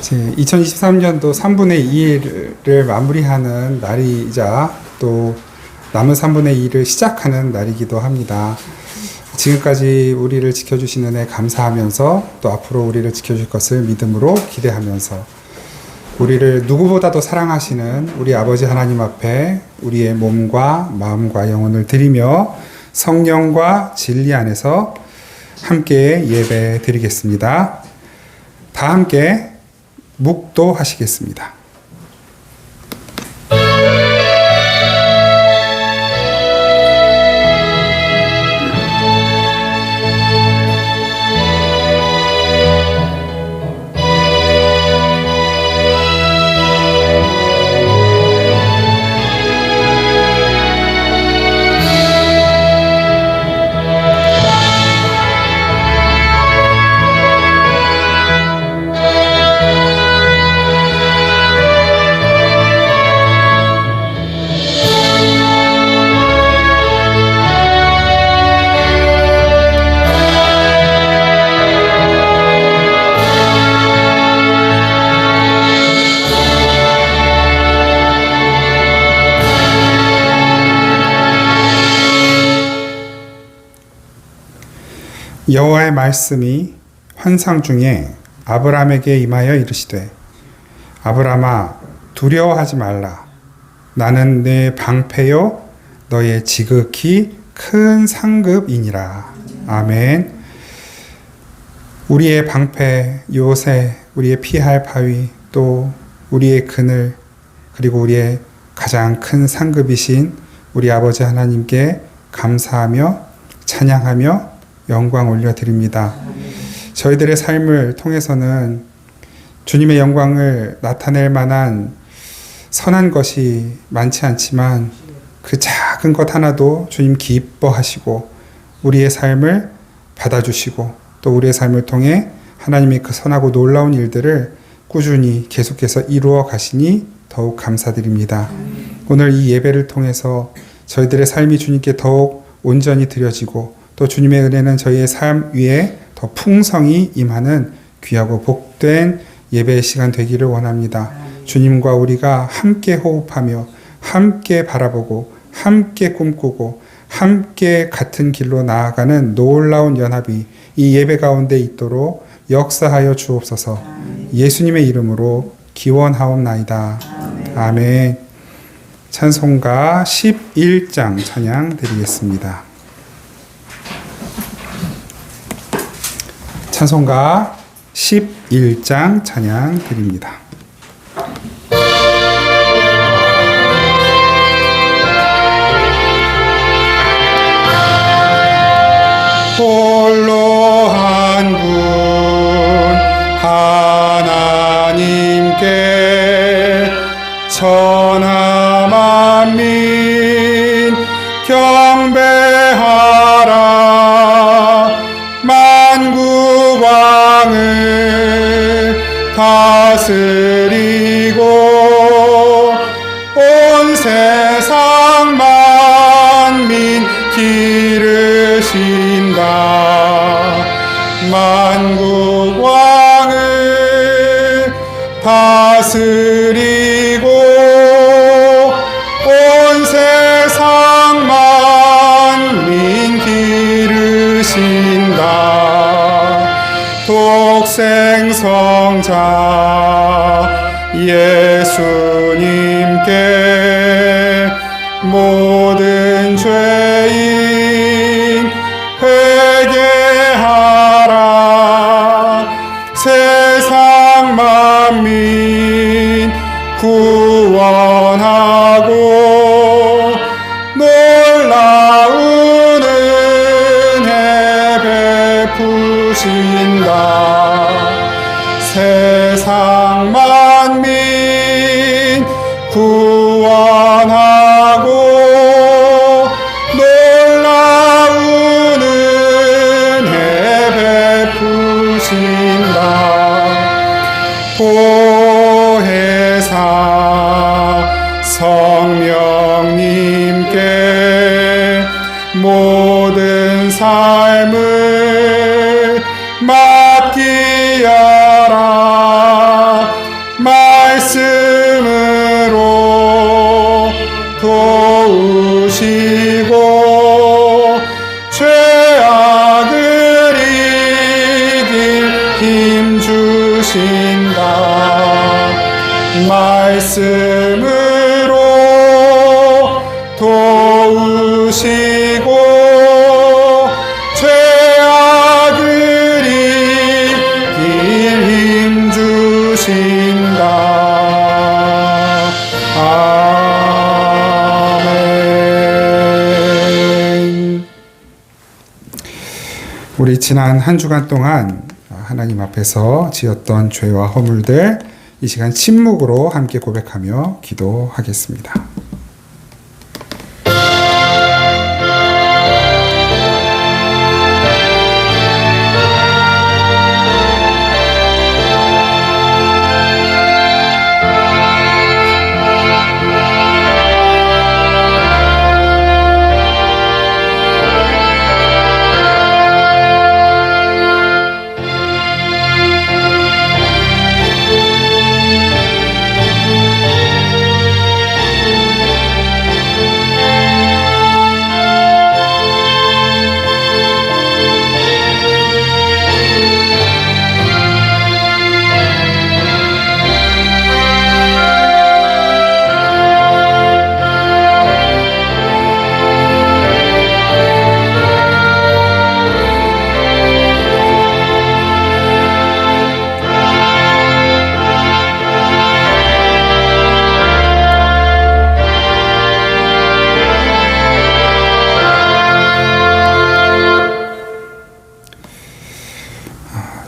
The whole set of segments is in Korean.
2023년도 3분의 2를 마무리하는 날이자 또 남은 3분의 2를 시작하는 날이기도 합니다. 지금까지 우리를 지켜주시는 애 감사하면서 또 앞으로 우리를 지켜줄 것을 믿음으로 기대하면서 우리를 누구보다도 사랑하시는 우리 아버지 하나님 앞에 우리의 몸과 마음과 영혼을 드리며 성령과 진리 안에서 함께 예배 드리겠습니다. 다 함께 묵도하시겠습니다. 여호와의 말씀이 환상 중에 아브라함에게 임하여 이르시되 아브라함아 두려워하지 말라. 나는 네 방패요 너의 지극히 큰 상급이니라. 아멘. 우리의 방패 요새, 우리의 피할 바위, 또 우리의 그늘, 그리고 우리의 가장 큰 상급이신 우리 아버지 하나님께 감사하며 찬양하며 영광 올려드립니다. 저희들의 삶을 통해서는 주님의 영광을 나타낼 만한 선한 것이 많지 않지만 그 작은 것 하나도 주님 기뻐하시고 우리의 삶을 받아주시고 또 우리의 삶을 통해 하나님의 그 선하고 놀라운 일들을 꾸준히 계속해서 이루어 가시니 더욱 감사드립니다. 오늘 이 예배를 통해서 저희들의 삶이 주님께 더욱 온전히 드려지고 또 주님의 은혜는 저희의 삶 위에 더 풍성히 임하는 귀하고 복된 예배의 시간 되기를 원합니다. 주님과 우리가 함께 호흡하며 함께 바라보고 함께 꿈꾸고 함께 같은 길로 나아가는 놀라운 연합이 이 예배 가운데 있도록 역사하여 주옵소서. 예수님의 이름으로 기원하옵나이다. 아멘. 찬송가 11장 찬양 드리겠습니다. 찬송가 11장 찬양 드립니다. 홀로 한 분 하나님께 천하 만민 경배하라. 만국 왕을 다스리고 온 세상 만민 기르신다. 만국 왕을 다스리고 온 세상 만민 기르신다. 독생성자 예수님께 모든 죄인 회개하라. 세상 만민 구원하고 놀라운 은혜 베푸신다. 세상 만민 구원하고 놀라운 은혜 베푸신다. 보혜사 성령님께 모든 삶을 맡기어라. 주신다. 말씀으로 도우시고 죄악을 이길 힘 주신다. 아멘. 우리 지난 한 주간 동안 하나님 앞에서 지었던 죄와 허물들 이 시간 침묵으로 함께 고백하며 기도하겠습니다.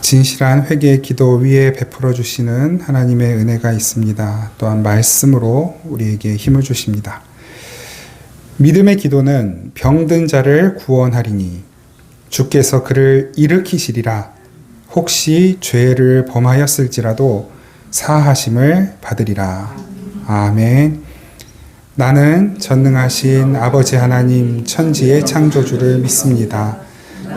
진실한 회개의 기도 위에 베풀어 주시는 하나님의 은혜가 있습니다. 또한 말씀으로 우리에게 힘을 주십니다. 믿음의 기도는 병든 자를 구원하리니 주께서 그를 일으키시리라. 혹시 죄를 범하였을지라도 사하심을 받으리라. 아멘. 나는 전능하신 아버지 하나님 천지의 창조주를 믿습니다.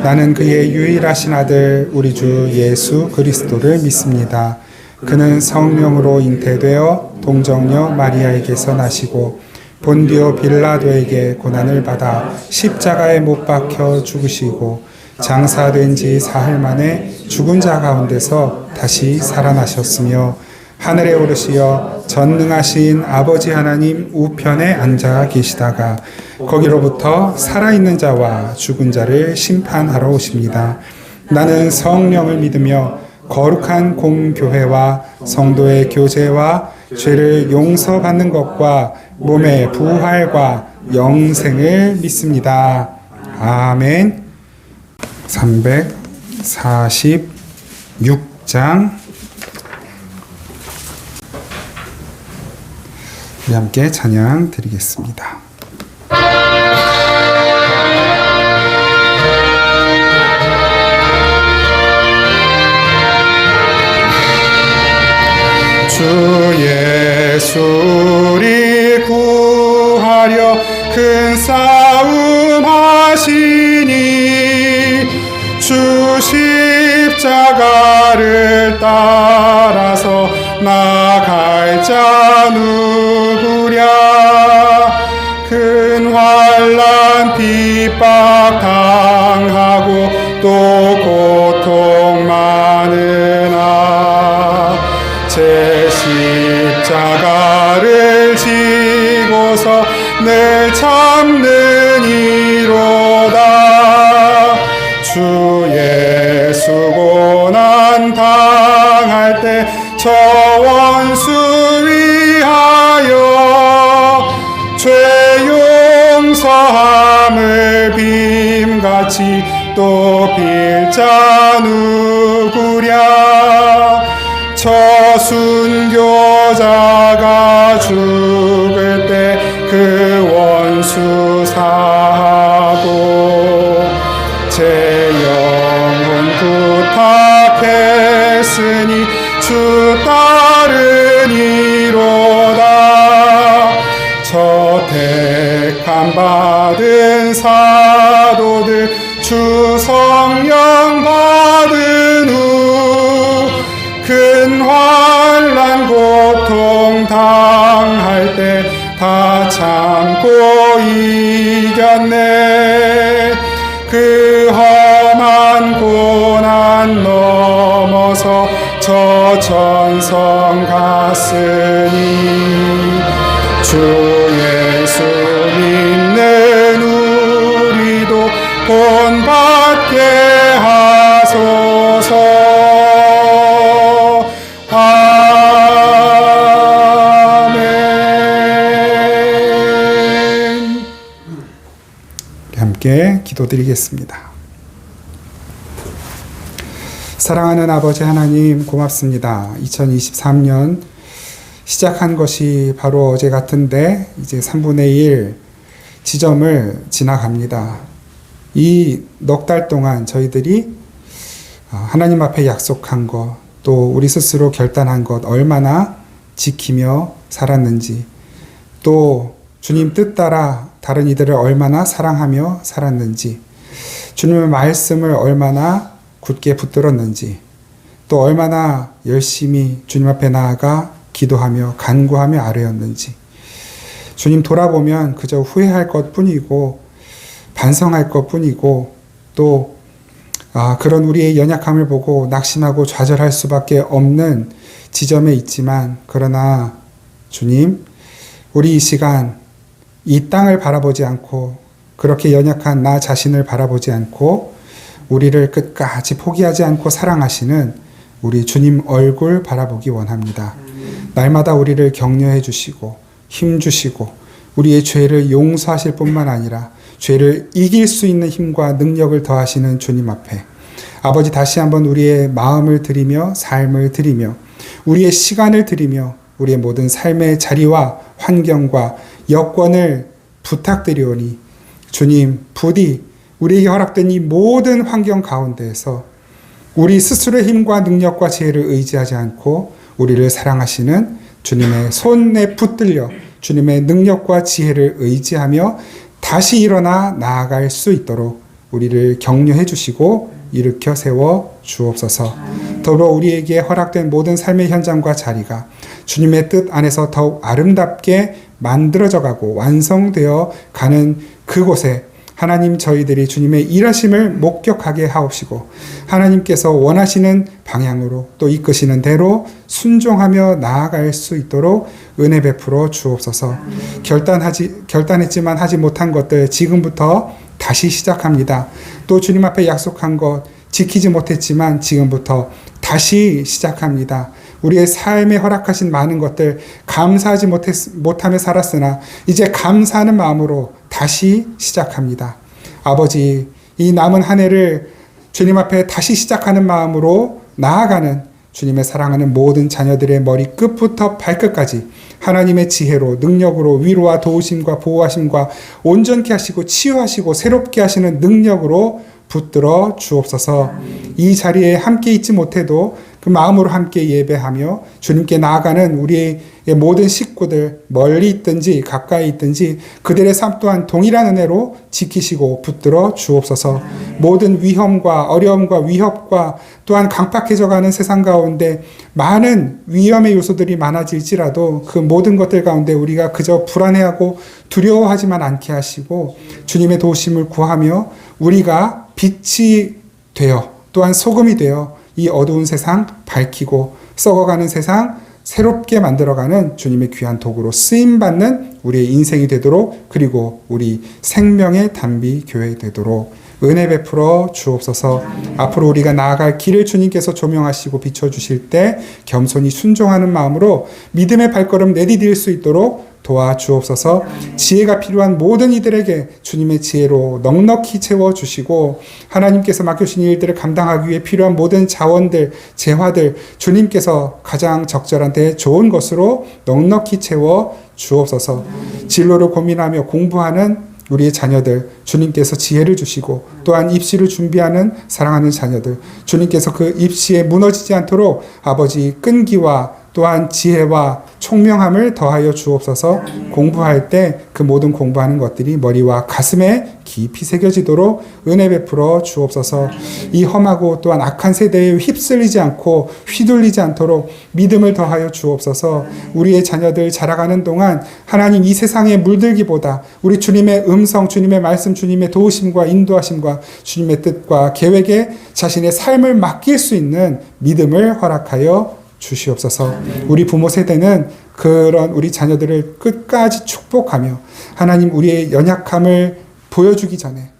나는 그의 유일하신 아들 우리 주 예수 그리스도를 믿습니다. 그는 성령으로 잉태되어 동정녀 마리아에게서 나시고 본디오 빌라도에게 고난을 받아 십자가에 못 박혀 죽으시고 장사된 지 사흘 만에 죽은 자 가운데서 다시 살아나셨으며 하늘에 오르시어 전능하신 아버지 하나님 우편에 앉아 계시다가 거기로부터 살아있는 자와 죽은 자를 심판하러 오십니다. 나는 성령을 믿으며 거룩한 공교회와 성도의 교제와 죄를 용서받는 것과 몸의 부활과 영생을 믿습니다. 아멘. 346장 우리 함께 찬양 드리겠습니다. 주 예수 우리 구하려 큰 싸움 하시니 주 십자가를 따라서 나갈 자 누구랴. 큰 환난 핍박 당하고 또 고통 많으나 제 십자가를 지고서 늘 참는 이로다. 주 예수 고난 당할 때 저 원수 위하여 죄 용서함을 빔같이 또 빌 자 누구랴. 저 순교자가 죽을 때 그 원수 사하고 제 영혼 부탁했으니 주 따르니로다. 저 택함 받은 사도들 주 성령 받은 후 큰 환난 고통 당할 때 다 참고 이겼네. 그 험한 고난 넘어서 저 천성 갔으니 주 예수 믿는 우리도 본받게 하소서. 아멘. 함께 기도드리겠습니다. 사랑하는 아버지 하나님, 고맙습니다. 2023년 시작한 것이 바로 어제 같은데 이제 3분의 1 지점을 지나갑니다. 이 넉 달 동안 저희들이 하나님 앞에 약속한 것, 또 우리 스스로 결단한 것 얼마나 지키며 살았는지, 또 주님 뜻 따라 다른 이들을 얼마나 사랑하며 살았는지, 주님의 말씀을 얼마나 굳게 붙들었는지, 또 얼마나 열심히 주님 앞에 나아가 기도하며 간구하며 아뢰었는지, 주님 돌아보면 그저 후회할 것뿐이고 반성할 것뿐이고, 또 그런 우리의 연약함을 보고 낙심하고 좌절할 수밖에 없는 지점에 있지만, 그러나 주님, 우리 이 시간 이 땅을 바라보지 않고 그렇게 연약한 나 자신을 바라보지 않고 우리를 끝까지 포기하지 않고 사랑하시는 우리 주님 얼굴 바라보기 원합니다. 날마다 우리를 격려해 주시고 힘 주시고 우리의 죄를 용서하실 뿐만 아니라 죄를 이길 수 있는 힘과 능력을 더하시는 주님 앞에 아버지, 다시 한번 우리의 마음을 드리며 삶을 드리며 우리의 시간을 드리며 우리의 모든 삶의 자리와 환경과 여건을 부탁드리오니, 주님 부디 우리에게 허락된 이 모든 환경 가운데에서 우리 스스로의 힘과 능력과 지혜를 의지하지 않고 우리를 사랑하시는 주님의 손에 붙들려 주님의 능력과 지혜를 의지하며 다시 일어나 나아갈 수 있도록 우리를 격려해 주시고 일으켜 세워 주옵소서. 더불어 우리에게 허락된 모든 삶의 현장과 자리가 주님의 뜻 안에서 더욱 아름답게 만들어져 가고 완성되어 가는 그곳에 하나님, 저희들이 주님의 일하심을 목격하게 하옵시고 하나님께서 원하시는 방향으로 또 이끄시는 대로 순종하며 나아갈 수 있도록 은혜 베풀어 주옵소서. 결단했지만 하지 못한 것들 지금부터 다시 시작합니다. 또 주님 앞에 약속한 것 지키지 못했지만 지금부터 다시 시작합니다. 우리의 삶에 허락하신 많은 것들 감사하지 못하며 살았으나 이제 감사하는 마음으로 다시 시작합니다. 아버지, 이 남은 한 해를 주님 앞에 다시 시작하는 마음으로 나아가는 주님의 사랑하는 모든 자녀들의 머리끝부터 발끝까지 하나님의 지혜로 능력으로 위로와 도우심과 보호하심과 온전케 하시고 치유하시고 새롭게 하시는 능력으로 붙들어 주옵소서. 이 자리에 함께 있지 못해도 그 마음으로 함께 예배하며 주님께 나아가는 우리의 모든 식구들 멀리 있든지 가까이 있든지 그들의 삶 또한 동일한 은혜로 지키시고 붙들어 주옵소서. 모든 위험과 어려움과 위협과 또한 강팍해져가는 세상 가운데 많은 위험의 요소들이 많아질지라도 그 모든 것들 가운데 우리가 그저 불안해하고 두려워하지만 않게 하시고 주님의 도우심을 구하며 우리가 빛이 되어 또한 소금이 되어 이 어두운 세상 밝히고 썩어가는 세상 새롭게 만들어가는 주님의 귀한 도구로 쓰임받는 우리의 인생이 되도록, 그리고 우리 생명의 단비 교회 되도록 은혜 베풀어 주옵소서. 앞으로 우리가 나아갈 길을 주님께서 조명하시고 비춰주실 때 겸손히 순종하는 마음으로 믿음의 발걸음 내디딜 수 있도록 도와주옵소서. 지혜가 필요한 모든 이들에게 주님의 지혜로 넉넉히 채워주시고 하나님께서 맡겨주신 일들을 감당하기 위해 필요한 모든 자원들, 재화들 주님께서 가장 적절한 때 좋은 것으로 넉넉히 채워 주옵소서. 진로를 고민하며 공부하는 우리의 자녀들 주님께서 지혜를 주시고, 또한 입시를 준비하는 사랑하는 자녀들 주님께서 그 입시에 무너지지 않도록 아버지 끈기와 또한 지혜와 총명함을 더하여 주옵소서. 공부할 때 그 모든 공부하는 것들이 머리와 가슴에 깊이 새겨지도록 은혜 베풀어 주옵소서. 이 험하고 또한 악한 세대에 휩쓸리지 않고 휘둘리지 않도록 믿음을 더하여 주옵소서. 우리의 자녀들 자라가는 동안 하나님 이 세상에 물들기보다 우리 주님의 음성, 주님의 말씀, 주님의 도우심과 인도하심과 주님의 뜻과 계획에 자신의 삶을 맡길 수 있는 믿음을 허락하여 주시옵소서. 우리 부모 세대는 그런 우리 자녀들을 끝까지 축복하며 하나님 우리의 연약함을 보여주기 전에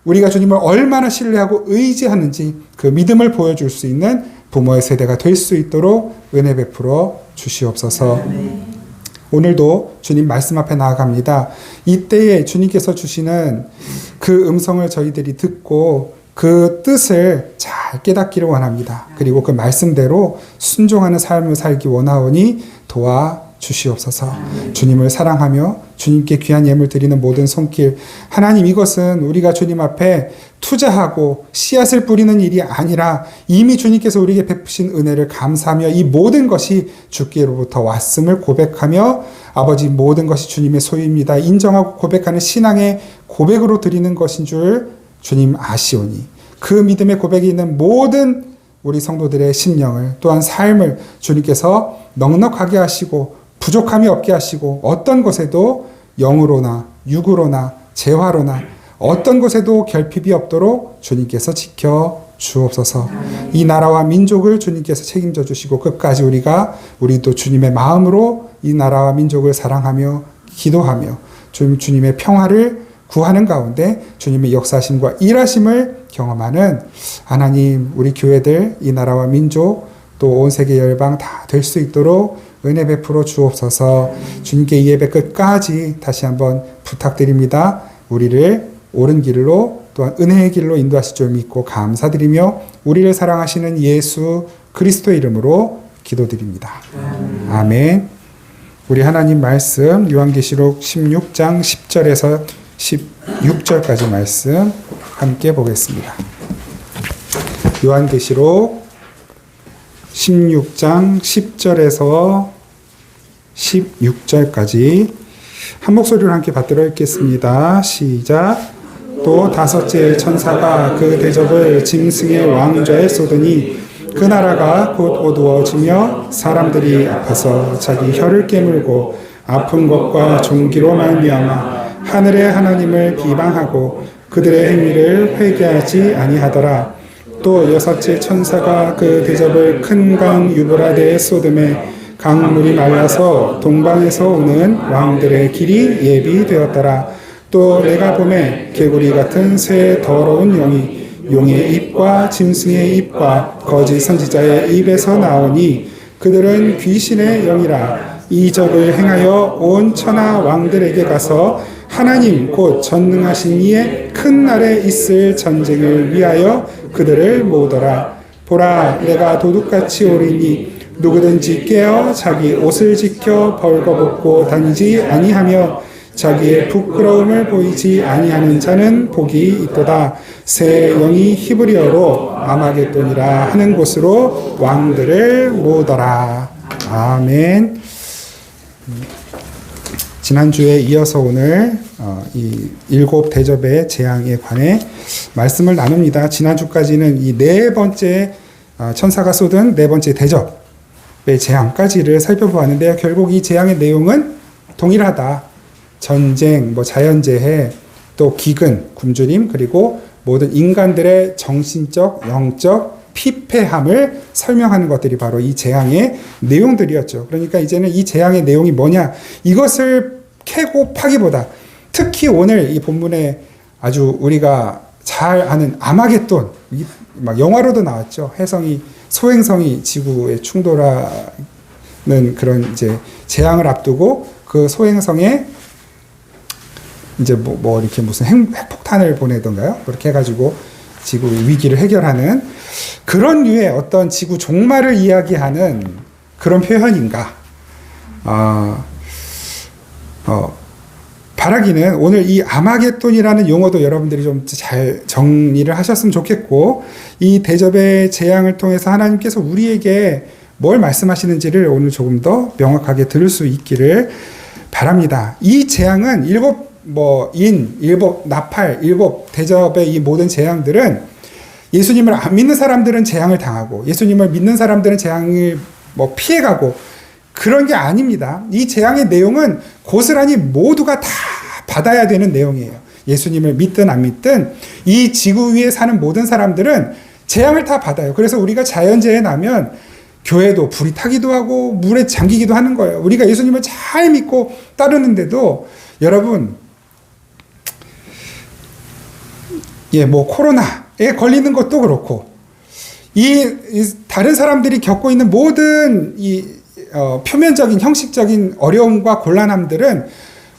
우리가 주님을 얼마나 신뢰하고 의지하는지 그 믿음을 보여줄 수 있는 부모의 세대가 될 수 있도록 은혜 베풀어 주시옵소서. 오늘도 주님 말씀 앞에 나아갑니다. 이때에 주님께서 주시는 그 음성을 저희들이 듣고 그 뜻을 잘 깨닫기를 원합니다. 그리고 그 말씀대로 순종하는 삶을 살기 원하오니 도와주시옵소서. 주님을 사랑하며 주님께 귀한 예물 드리는 모든 손길, 하나님 이것은 우리가 주님 앞에 투자하고 씨앗을 뿌리는 일이 아니라 이미 주님께서 우리에게 베푸신 은혜를 감사하며 이 모든 것이 주께로부터 왔음을 고백하며 아버지 모든 것이 주님의 소유입니다. 인정하고 고백하는 신앙의 고백으로 드리는 것인 줄 주님 아시오니 그 믿음의 고백이 있는 모든 우리 성도들의 심령을 또한 삶을 주님께서 넉넉하게 하시고 부족함이 없게 하시고 어떤 것에도 영으로나 육으로나 재화로나 어떤 것에도 결핍이 없도록 주님께서 지켜 주옵소서. 이 나라와 민족을 주님께서 책임져 주시고 끝까지 우리도 주님의 마음으로 이 나라와 민족을 사랑하며 기도하며 주님의 평화를 구하는 가운데 주님의 역사심과 일하심을 경험하는 하나님 우리 교회들 이 나라와 민족 또 온 세계 열방 다 될 수 있도록 은혜 베풀어 주옵소서. 주님께 이 예배 끝까지 다시 한번 부탁드립니다. 우리를 옳은 길로 또한 은혜의 길로 인도하실 줄 믿고 감사드리며 우리를 사랑하시는 예수 그리스도의 이름으로 기도드립니다. 아멘. 우리 하나님 말씀 요한계시록 16장 10절에서 16절까지 말씀 함께 보겠습니다. 요한계시록 16장 10절에서 16절까지 한 목소리로 함께 받들어 읽겠습니다. 시작. 또 다섯째 천사가 그 대접을 짐승의 왕좌에 쏟으니 그 나라가 곧 어두워지며 사람들이 아파서 자기 혀를 깨물고 아픈 것과 종기로 말미암아 하늘의 하나님을 비방하고 그들의 행위를 회개하지 아니하더라. 또 여섯째 천사가 그 대접을 큰 강 유브라데에 쏟음에 강물이 말라서 동방에서 오는 왕들의 길이 예비되었더라. 또 내가 보매 개구리 같은 새 더러운 영이 용의 입과 짐승의 입과 거짓 선지자의 입에서 나오니 그들은 귀신의 영이라. 이 적을 행하여 온 천하 왕들에게 가서 하나님 곧 전능하신 이의 큰 날에 있을 전쟁을 위하여 그들을 모으더라. 보라 내가 도둑같이 오리니 누구든지 깨어 자기 옷을 지켜 벌거벗고 다니지 아니하며 자기의 부끄러움을 보이지 아니하는 자는 복이 있도다. 새 영이 히브리어로 아마겟돈이라 하는 곳으로 왕들을 모으더라. 아멘. 지난주에 이어서 오늘 이 일곱 대접의 재앙에 관해 말씀을 나눕니다. 지난주까지는 이 네 번째 천사가 쏟은 네 번째 대접의 재앙까지를 살펴보았는데요. 결국 이 재앙의 내용은 동일하다. 전쟁, 자연재해, 또 기근, 굶주림, 그리고 모든 인간들의 정신적, 영적 피폐함을 설명하는 것들이 바로 이 재앙의 내용들이었죠. 그러니까 이제는 이 재앙의 내용이 뭐냐, 이것을 캐고 파기보다 특히 오늘 이 본문에 아주 우리가 잘 아는 아마겟돈, 막 영화로도 나왔죠. 소행성이 지구에 충돌하는 그런 이제 재앙을 앞두고 그 소행성에 이제 이렇게 무슨 핵폭탄을 보내던가요? 그렇게 해가지고 지구 위기를 해결하는 그런 류의 어떤 지구 종말을 이야기하는 그런 표현인가? 바라기는 오늘 이 아마겟돈이라는 용어도 여러분들이 좀 잘 정리를 하셨으면 좋겠고, 이 대접의 재앙을 통해서 하나님께서 우리에게 뭘 말씀하시는지를 오늘 조금 더 명확하게 들을 수 있기를 바랍니다. 이 재앙은 일곱 율법, 나팔, 율법, 대접의 이 모든 재앙들은 예수님을 안 믿는 사람들은 재앙을 당하고 예수님을 믿는 사람들은 재앙을 피해가고 그런 게 아닙니다. 이 재앙의 내용은 고스란히 모두가 다 받아야 되는 내용이에요. 예수님을 믿든 안 믿든 이 지구 위에 사는 모든 사람들은 재앙을 다 받아요. 그래서 우리가 자연재해 나면 교회도 불이 타기도 하고 물에 잠기기도 하는 거예요. 우리가 예수님을 잘 믿고 따르는데도 여러분, 코로나에 걸리는 것도 그렇고 이 다른 사람들이 겪고 있는 모든 표면적인 형식적인 어려움과 곤란함들은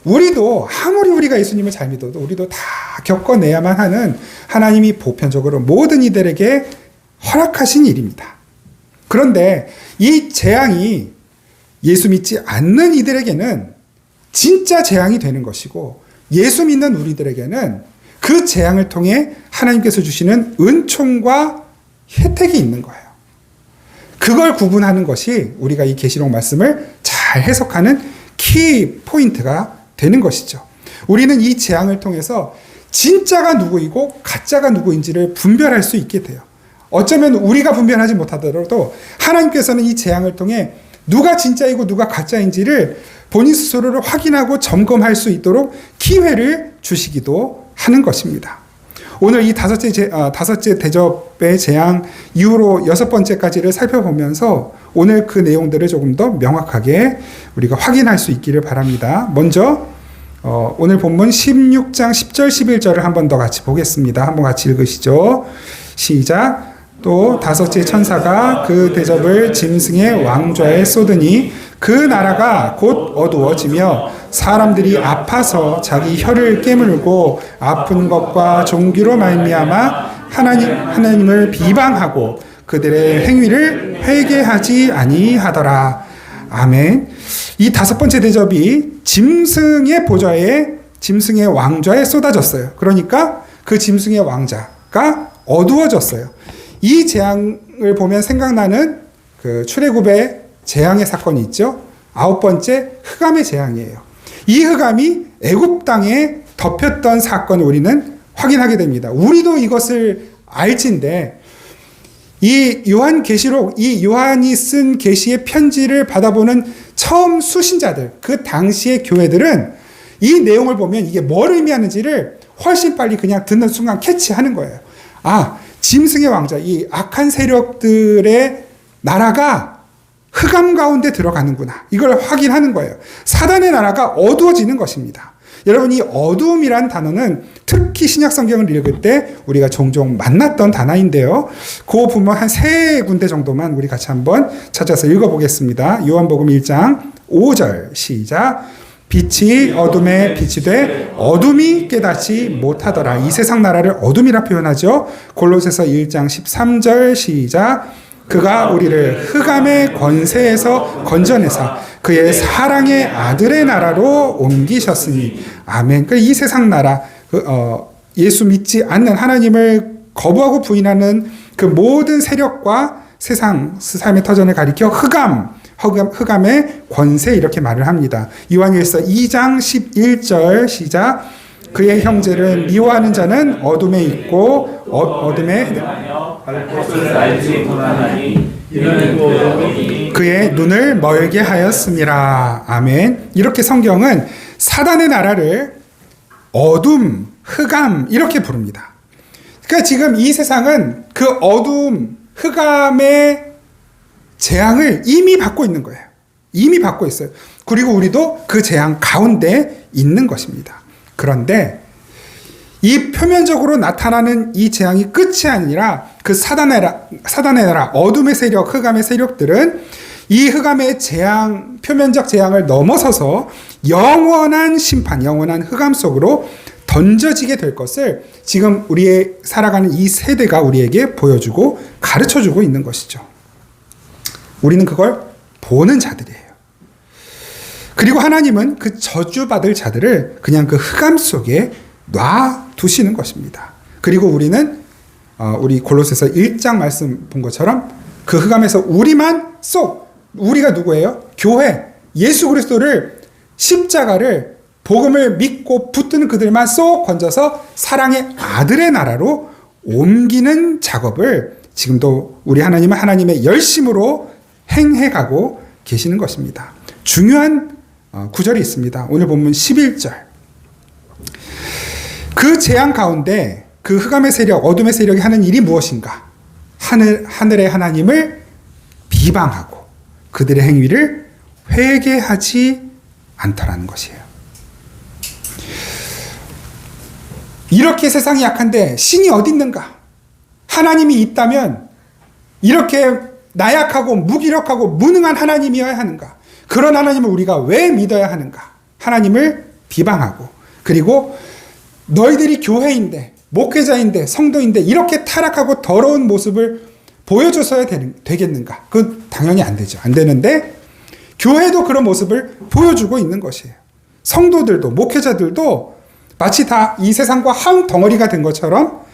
우리도 아무리 우리가 예수님을 잘 믿어도 우리도 다 겪어내야만 하는 하나님이 보편적으로 모든 이들에게 허락하신 일입니다. 그런데 이 재앙이 예수 믿지 않는 이들에게는 진짜 재앙이 되는 것이고 예수 믿는 우리들에게는 그 재앙을 통해 하나님께서 주시는 은총과 혜택이 있는 거예요. 그걸 구분하는 것이 우리가 이 계시록 말씀을 잘 해석하는 키 포인트가 되는 것이죠. 우리는 이 재앙을 통해서 진짜가 누구이고 가짜가 누구인지를 분별할 수 있게 돼요. 어쩌면 우리가 분별하지 못하더라도 하나님께서는 이 재앙을 통해 누가 진짜이고 누가 가짜인지를 본인 스스로를 확인하고 점검할 수 있도록 기회를 주시기도 하는 것입니다. 오늘 이 다섯째 대접의 재앙 이후로 6번째까지를 살펴보면서 오늘 그 내용들을 조금 더 명확하게 우리가 확인할 수 있기를 바랍니다. 먼저 오늘 본문 16장 10절 11절을 한 번 더 같이 보겠습니다. 한번 같이 읽으시죠. 시작. 또 다섯째 천사가 그 대접을 짐승의 왕좌에 쏟으니 그 나라가 곧 어두워지며 사람들이 아파서 자기 혀를 깨물고 아픈 것과 종기로 말미암아 하나님을 비방하고 그들의 행위를 회개하지 아니하더라. 아멘. 이 5번째 대접이 짐승의 보좌에 짐승의 왕좌에 쏟아졌어요. 그러니까 그 짐승의 왕자가 어두워졌어요. 이 재앙을 보면 생각나는 그 출애굽의 재앙의 사건이 있죠. 9번째 흑암의 재앙이에요. 이 흑암이 애굽 땅에 덮였던 사건을 우리는 확인하게 됩니다. 우리도 이것을 알지인데 이 요한계시록, 이 요한이 쓴 계시의 편지를 받아보는 처음 수신자들, 그 당시의 교회들은 이 내용을 보면 이게 뭘 의미하는지를 훨씬 빨리 그냥 듣는 순간 캐치하는 거예요. 짐승의 왕자, 이 악한 세력들의 나라가 흑암 가운데 들어가는구나. 이걸 확인하는 거예요. 사단의 나라가 어두워지는 것입니다. 여러분, 이 어두움이란 단어는 특히 신약 성경을 읽을 때 우리가 종종 만났던 단어인데요. 그 부분 한 3군데 정도만 우리 같이 한번 찾아서 읽어보겠습니다. 요한복음 1장 5절 시작. 빛이 어둠에 빛이 돼 어둠이 깨닫지 못하더라. 이 세상 나라를 어둠이라 표현하죠. 골로새서 1장 13절 시작. 그가 우리를 흑암의 권세에서 건져내사 그의 사랑의 아들의 나라로 옮기셨으니 아멘. 이 세상 나라, 예수 믿지 않는 하나님을 거부하고 부인하는 그 모든 세력과 세상, 삶의 터전을 가리켜 흑암의 권세 이렇게 말을 합니다. 요한일서 2장 11절 시작. 그의 형제를 미워하는 자는 어둠에 있고 어둠에 그의 눈을 멀게 하였습니다. 아멘. 이렇게 성경은 사단의 나라를 어둠, 흑암 이렇게 부릅니다. 그러니까 지금 이 세상은 그 어둠, 흑암의 재앙을 이미 받고 있는 거예요. 이미 받고 있어요. 그리고 우리도 그 재앙 가운데 있는 것입니다. 그런데 이 표면적으로 나타나는 이 재앙이 끝이 아니라 그 사단의 나라, 어둠의 세력, 흑암의 세력들은 이 흑암의 재앙, 표면적 재앙을 넘어서서 영원한 심판, 영원한 흑암 속으로 던져지게 될 것을 지금 우리의 살아가는 이 세대가 우리에게 보여주고 가르쳐주고 있는 것이죠. 우리는 그걸 보는 자들이에요. 그리고 하나님은 그 저주받을 자들을 그냥 그 흑암 속에 놔두시는 것입니다. 그리고 우리는 우리 골로새서 1장 말씀 본 것처럼 그 흑암에서 우리가 누구예요? 교회, 예수 그리스도를 십자가를 복음을 믿고 붙드는 그들만 쏙 건져서 사랑의 아들의 나라로 옮기는 작업을 지금도 우리 하나님은 하나님의 열심으로 행해가고 계시는 것입니다. 중요한 구절이 있습니다. 오늘 본문 11절. 그 재앙 가운데 그 흑암의 세력, 어둠의 세력이 하는 일이 무엇인가? 하늘의 하나님을 비방하고 그들의 행위를 회개하지 않더라는 것이에요. 이렇게 세상이 약한데 신이 어디 있는가? 하나님이 있다면 이렇게 나약하고 무기력하고 무능한 하나님이어야 하는가? 그런 하나님을 우리가 왜 믿어야 하는가? 하나님을 비방하고, 그리고 너희들이 교회인데, 목회자인데, 성도인데 이렇게 타락하고 더러운 모습을 보여줘서야 되겠는가? 그건 당연히 안 되죠. 안 되는데 교회도 그런 모습을 보여주고 있는 것이에요. 성도들도, 목회자들도 마치 다 이 세상과 한 덩어리가 된 것처럼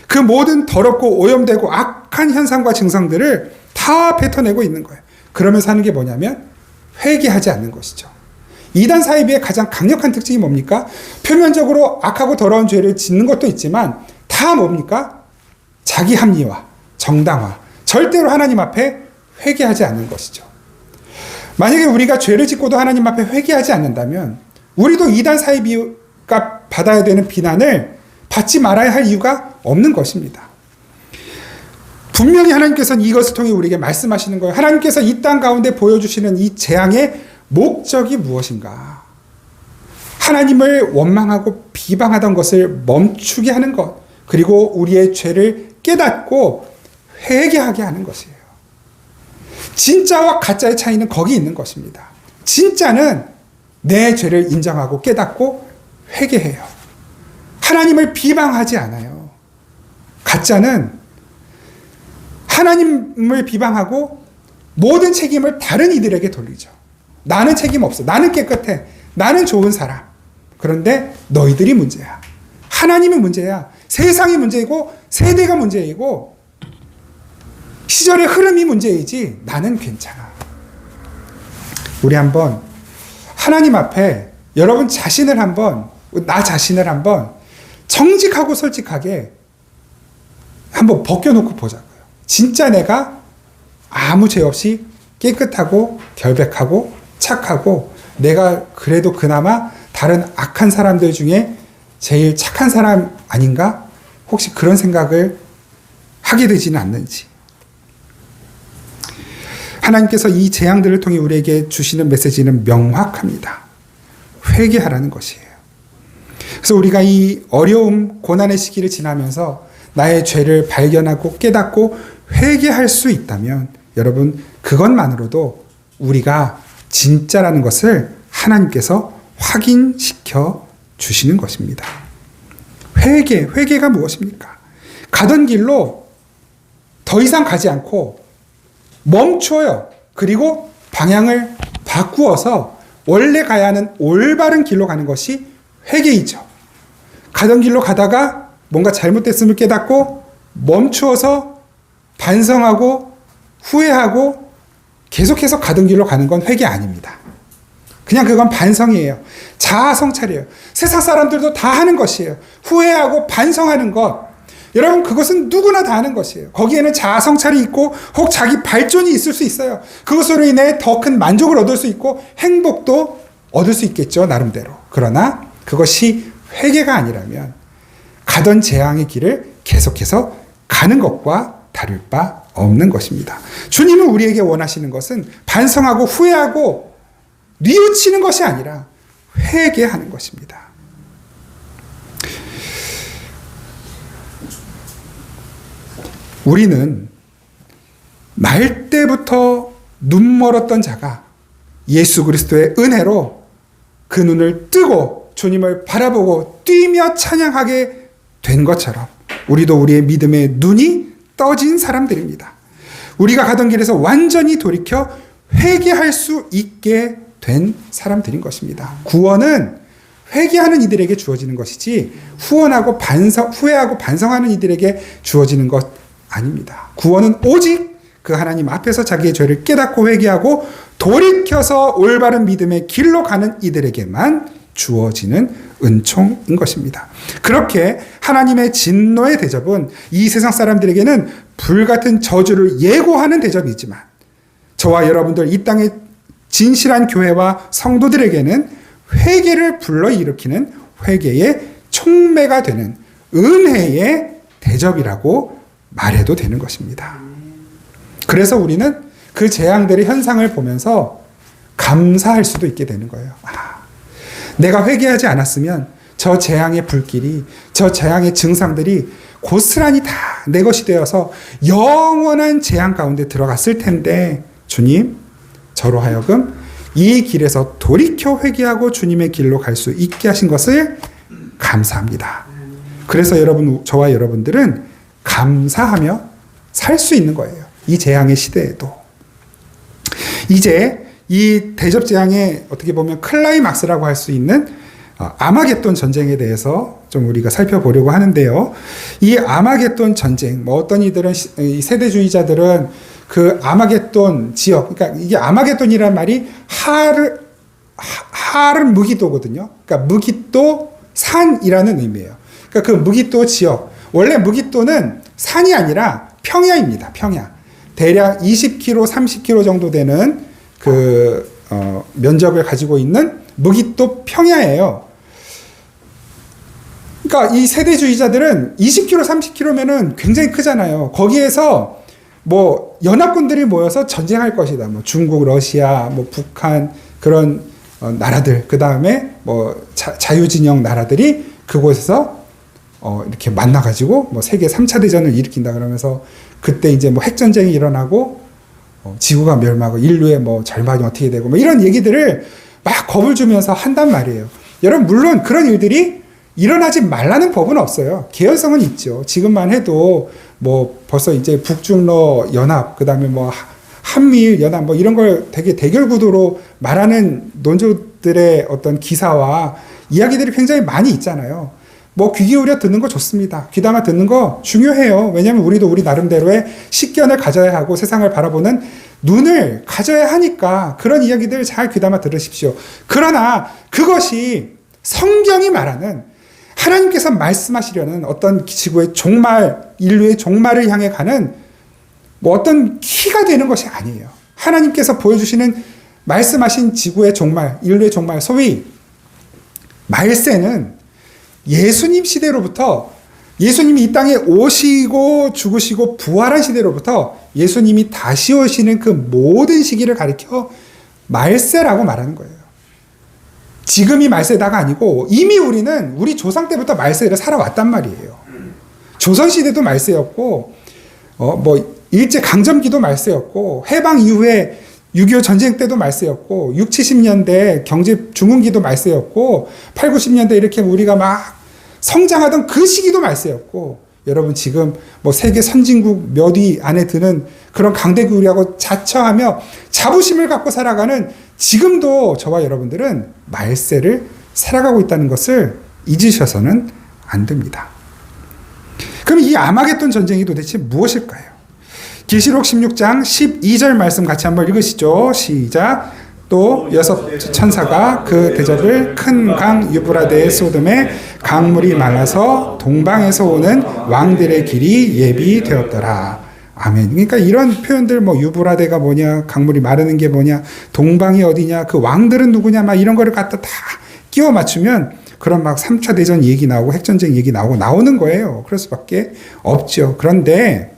그 모든 더럽고 오염되고 악한 현상과 증상들을 다 뱉어내고 있는 거예요. 그러면서 하는 게 뭐냐면 회개하지 않는 것이죠. 이단 사이비의 가장 강력한 특징이 뭡니까? 표면적으로 악하고 더러운 죄를 짓는 것도 있지만 다 뭡니까? 자기 합리화, 정당화, 절대로 하나님 앞에 회개하지 않는 것이죠. 만약에 우리가 죄를 짓고도 하나님 앞에 회개하지 않는다면 우리도 이단 사이비가 받아야 되는 비난을 받지 말아야 할 이유가 없는 것입니다. 분명히 하나님께서는 이것을 통해 우리에게 말씀하시는 거예요. 하나님께서 이 땅 가운데 보여주시는 이 재앙의 목적이 무엇인가? 하나님을 원망하고 비방하던 것을 멈추게 하는 것, 그리고 우리의 죄를 깨닫고 회개하게 하는 것이에요. 진짜와 가짜의 차이는 거기 있는 것입니다. 진짜는 내 죄를 인정하고 깨닫고 회개해요. 하나님을 비방하지 않아요. 가짜는 하나님을 비방하고 모든 책임을 다른 이들에게 돌리죠. 나는 책임 없어. 나는 깨끗해. 나는 좋은 사람. 그런데 너희들이 문제야. 하나님이 문제야. 세상이 문제이고 세대가 문제이고 시절의 흐름이 문제이지 나는 괜찮아. 우리 한번 하나님 앞에 여러분 자신을 한번, 나 자신을 한번 정직하고 솔직하게 한번 벗겨놓고 보자고요. 진짜 내가 아무 죄 없이 깨끗하고 결백하고 착하고 내가 그래도 그나마 다른 악한 사람들 중에 제일 착한 사람 아닌가? 혹시 그런 생각을 하게 되지는 않는지. 하나님께서 이 재앙들을 통해 우리에게 주시는 메시지는 명확합니다. 회개하라는 것이에요. 그래서 우리가 이 어려움, 고난의 시기를 지나면서 나의 죄를 발견하고 깨닫고 회개할 수 있다면 여러분 그것만으로도 우리가 진짜라는 것을 하나님께서 확인시켜 주시는 것입니다. 회개가 무엇입니까? 가던 길로 더 이상 가지 않고 멈춰요. 그리고 방향을 바꾸어서 원래 가야 하는 올바른 길로 가는 것이 회개이죠. 가던 길로 가다가 뭔가 잘못됐음을 깨닫고 멈추어서 반성하고 후회하고 계속해서 가던 길로 가는 건 회개 아닙니다. 그냥 그건 반성이에요. 자아 성찰이에요. 세상 사람들도 다 하는 것이에요. 후회하고 반성하는 것. 여러분 그것은 누구나 다 하는 것이에요. 거기에는 자아 성찰이 있고 혹 자기 발전이 있을 수 있어요. 그것으로 인해 더 큰 만족을 얻을 수 있고 행복도 얻을 수 있겠죠. 나름대로. 그러나 그것이 회개가 아니라면 가던 재앙의 길을 계속해서 가는 것과 다를 바 없는 것입니다. 주님은 우리에게 원하시는 것은 반성하고 후회하고 뉘우치는 것이 아니라 회개하는 것입니다. 우리는 날 때부터 눈 멀었던 자가 예수 그리스도의 은혜로 그 눈을 뜨고 주님을 바라보고 뛰며 찬양하게 된 것처럼 우리도 우리의 믿음의 눈이 떠진 사람들입니다. 우리가 가던 길에서 완전히 돌이켜 회개할 수 있게 된 사람들인 것입니다. 구원은 회개하는 이들에게 주어지는 것이지 후회하고 반성하는 이들에게 주어지는 것 아닙니다. 구원은 오직 그 하나님 앞에서 자기의 죄를 깨닫고 회개하고 돌이켜서 올바른 믿음의 길로 가는 이들에게만 주어지는 은총인 것입니다. 그렇게 하나님의 진노의 대접은 이 세상 사람들에게는 불같은 저주를 예고하는 대접이지만 저와 여러분들 이 땅의 진실한 교회와 성도들에게는 회개를 불러일으키는 회개의 촉매가 되는 은혜의 대접이라고 말해도 되는 것입니다. 그래서 우리는 그 재앙들의 현상을 보면서 감사할 수도 있게 되는 거예요. 내가 회개하지 않았으면 저 재앙의 불길이, 저 재앙의 증상들이 고스란히 다 내 것이 되어서 영원한 재앙 가운데 들어갔을 텐데 주님, 저로 하여금 이 길에서 돌이켜 회개하고 주님의 길로 갈 수 있게 하신 것을 감사합니다. 그래서 저와 여러분들은 감사하며 살 수 있는 거예요. 이 재앙의 시대에도. 이제 이 대접 재앙의 어떻게 보면 클라이막스라고 할 수 있는 아마겟돈 전쟁에 대해서 좀 우리가 살펴보려고 하는데요. 이 아마겟돈 전쟁, 어떤 이들은 이 세대주의자들은 그 아마겟돈 지역, 그러니까 이게 아마겟돈이라는 말이 하른 무기도거든요. 그러니까 무기도 산이라는 의미예요. 그러니까 그 무기도 지역, 원래 무기도는 산이 아니라 평야입니다. 평야. 대략 20km, 30km 정도 되는 면적을 가지고 있는 무기도 평야예요. 그러니까 이 세대주의자들은 20km, 30km면은 굉장히 크잖아요. 거기에서 연합군들이 모여서 전쟁할 것이다. 중국, 러시아, 북한 그런 나라들, 그 다음에 자유진영 나라들이 그곳에서 이렇게 만나가지고 세계 3차 대전을 일으킨다 그러면서 그때 이제 핵전쟁이 일어나고 지구가 멸망하고 인류의 절반이 어떻게 되고 이런 얘기들을 막 겁을 주면서 한단 말이에요. 여러분, 물론 그런 일들이 일어나지 말라는 법은 없어요. 개연성은 있죠. 지금만 해도 벌써 이제 북중러 연합, 그 다음에 한미일 연합 이런 걸 되게 대결 구도로 말하는 논조들의 어떤 기사와 이야기들이 굉장히 많이 있잖아요. 귀 기울여 듣는 거 좋습니다. 귀담아 듣는 거 중요해요. 왜냐하면 우리도 우리 나름대로의 식견을 가져야 하고 세상을 바라보는 눈을 가져야 하니까 그런 이야기들 잘 귀담아 들으십시오. 그러나 그것이 성경이 말하는 하나님께서 말씀하시려는 어떤 지구의 종말, 인류의 종말을 향해 가는 어떤 키가 되는 것이 아니에요. 하나님께서 보여주시는 말씀하신 지구의 종말, 인류의 종말, 소위 말세는 예수님 시대로부터, 예수님이 이 땅에 오시고 죽으시고 부활한 시대로부터 예수님이 다시 오시는 그 모든 시기를 가리켜 말세라고 말하는 거예요. 지금이 말세다가 아니고 이미 우리는 우리 조상 때부터 말세를 살아왔단 말이에요. 조선시대도 말세였고 일제강점기도 말세였고 해방 이후에 6.25 전쟁 때도 말세였고 6, 70년대 경제 중흥기도 말세였고 8, 90년대 이렇게 우리가 막 성장하던 그 시기도 말세였고 여러분 지금 세계 선진국 몇 위 안에 드는 그런 강대국이라고 자처하며 자부심을 갖고 살아가는 지금도 저와 여러분들은 말세를 살아가고 있다는 것을 잊으셔서는 안 됩니다. 그럼 이 아마겟돈 전쟁이 도대체 무엇일까요? 계시록 16장 12절 말씀 같이 한번 읽으시죠. 시작. 또 여섯 천사가 그 대접을 큰 강 유브라데에 쏟음에 강물이 말라서 동방에서 오는 왕들의 길이 예비되었더라. 아멘. 그러니까 이런 표현들 유브라데가 뭐냐, 강물이 마르는 게 뭐냐, 동방이 어디냐, 그 왕들은 누구냐, 이런 거를 갖다 다 끼워 맞추면 그런 3차 대전 얘기 나오고 핵전쟁 얘기 나오는 거예요. 그럴 수밖에 없죠. 그런데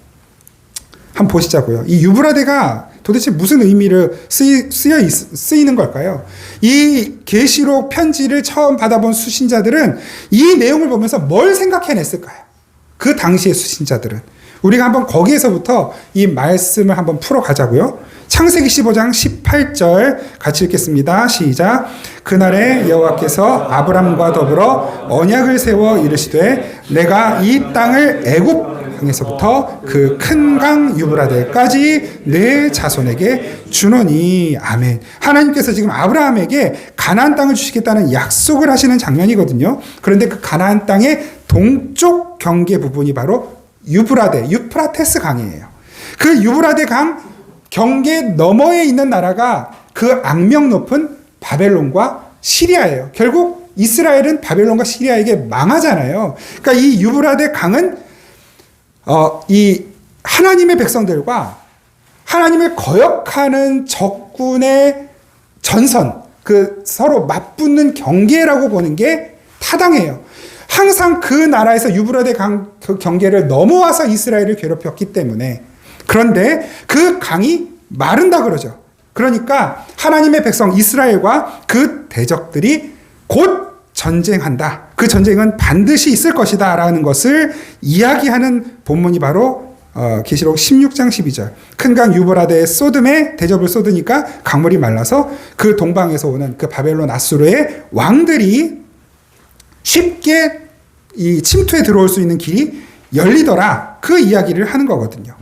한번 보시자고요. 이 유브라데가 도대체 무슨 의미를 쓰이는 걸까요? 이 계시록 편지를 처음 받아본 수신자들은 이 내용을 보면서 뭘 생각해냈을까요? 그 당시의 수신자들은. 우리가 한번 거기에서부터 이 말씀을 한번 풀어가자고요. 창세기 15장 18절 같이 읽겠습니다. 시작. 그날에 여호와께서 아브람과 더불어 언약을 세워 이르시되 내가 이 땅을 애굽 땅에서부터 그 큰 강 유브라데까지 내 자손에게 주노니. 아멘. 하나님께서 지금 아브라함에게 가나안 땅을 주시겠다는 약속을 하시는 장면이거든요. 그런데 그 가나안 땅의 동쪽 경계 부분이 바로 유프라테스 강이에요. 그 유브라데 강 경계 너머에 있는 나라가 그 악명 높은 바벨론과 시리아예요. 결국 이스라엘은 바벨론과 시리아에게 망하잖아요. 그러니까 이 유브라데 강은 이 하나님의 백성들과 하나님을 거역하는 적군의 전선, 그 서로 맞붙는 경계라고 보는 게 타당해요. 항상 그 나라에서 유브라데 강 그 경계를 넘어와서 이스라엘을 괴롭혔기 때문에. 그런데 그 강이 마른다 그러죠. 그러니까 하나님의 백성 이스라엘과 그 대적들이 곧 전쟁한다. 그 전쟁은 반드시 있을 것이다 라는 것을 이야기하는 본문이 바로 계시록 16장 12절. 큰 강 유브라데의 소돔에 대접을 쏟으니까 강물이 말라서 그 동방에서 오는 그 바벨론 아수르의 왕들이 쉽게 이 침투에 들어올 수 있는 길이 열리더라. 그 이야기를 하는 거거든요.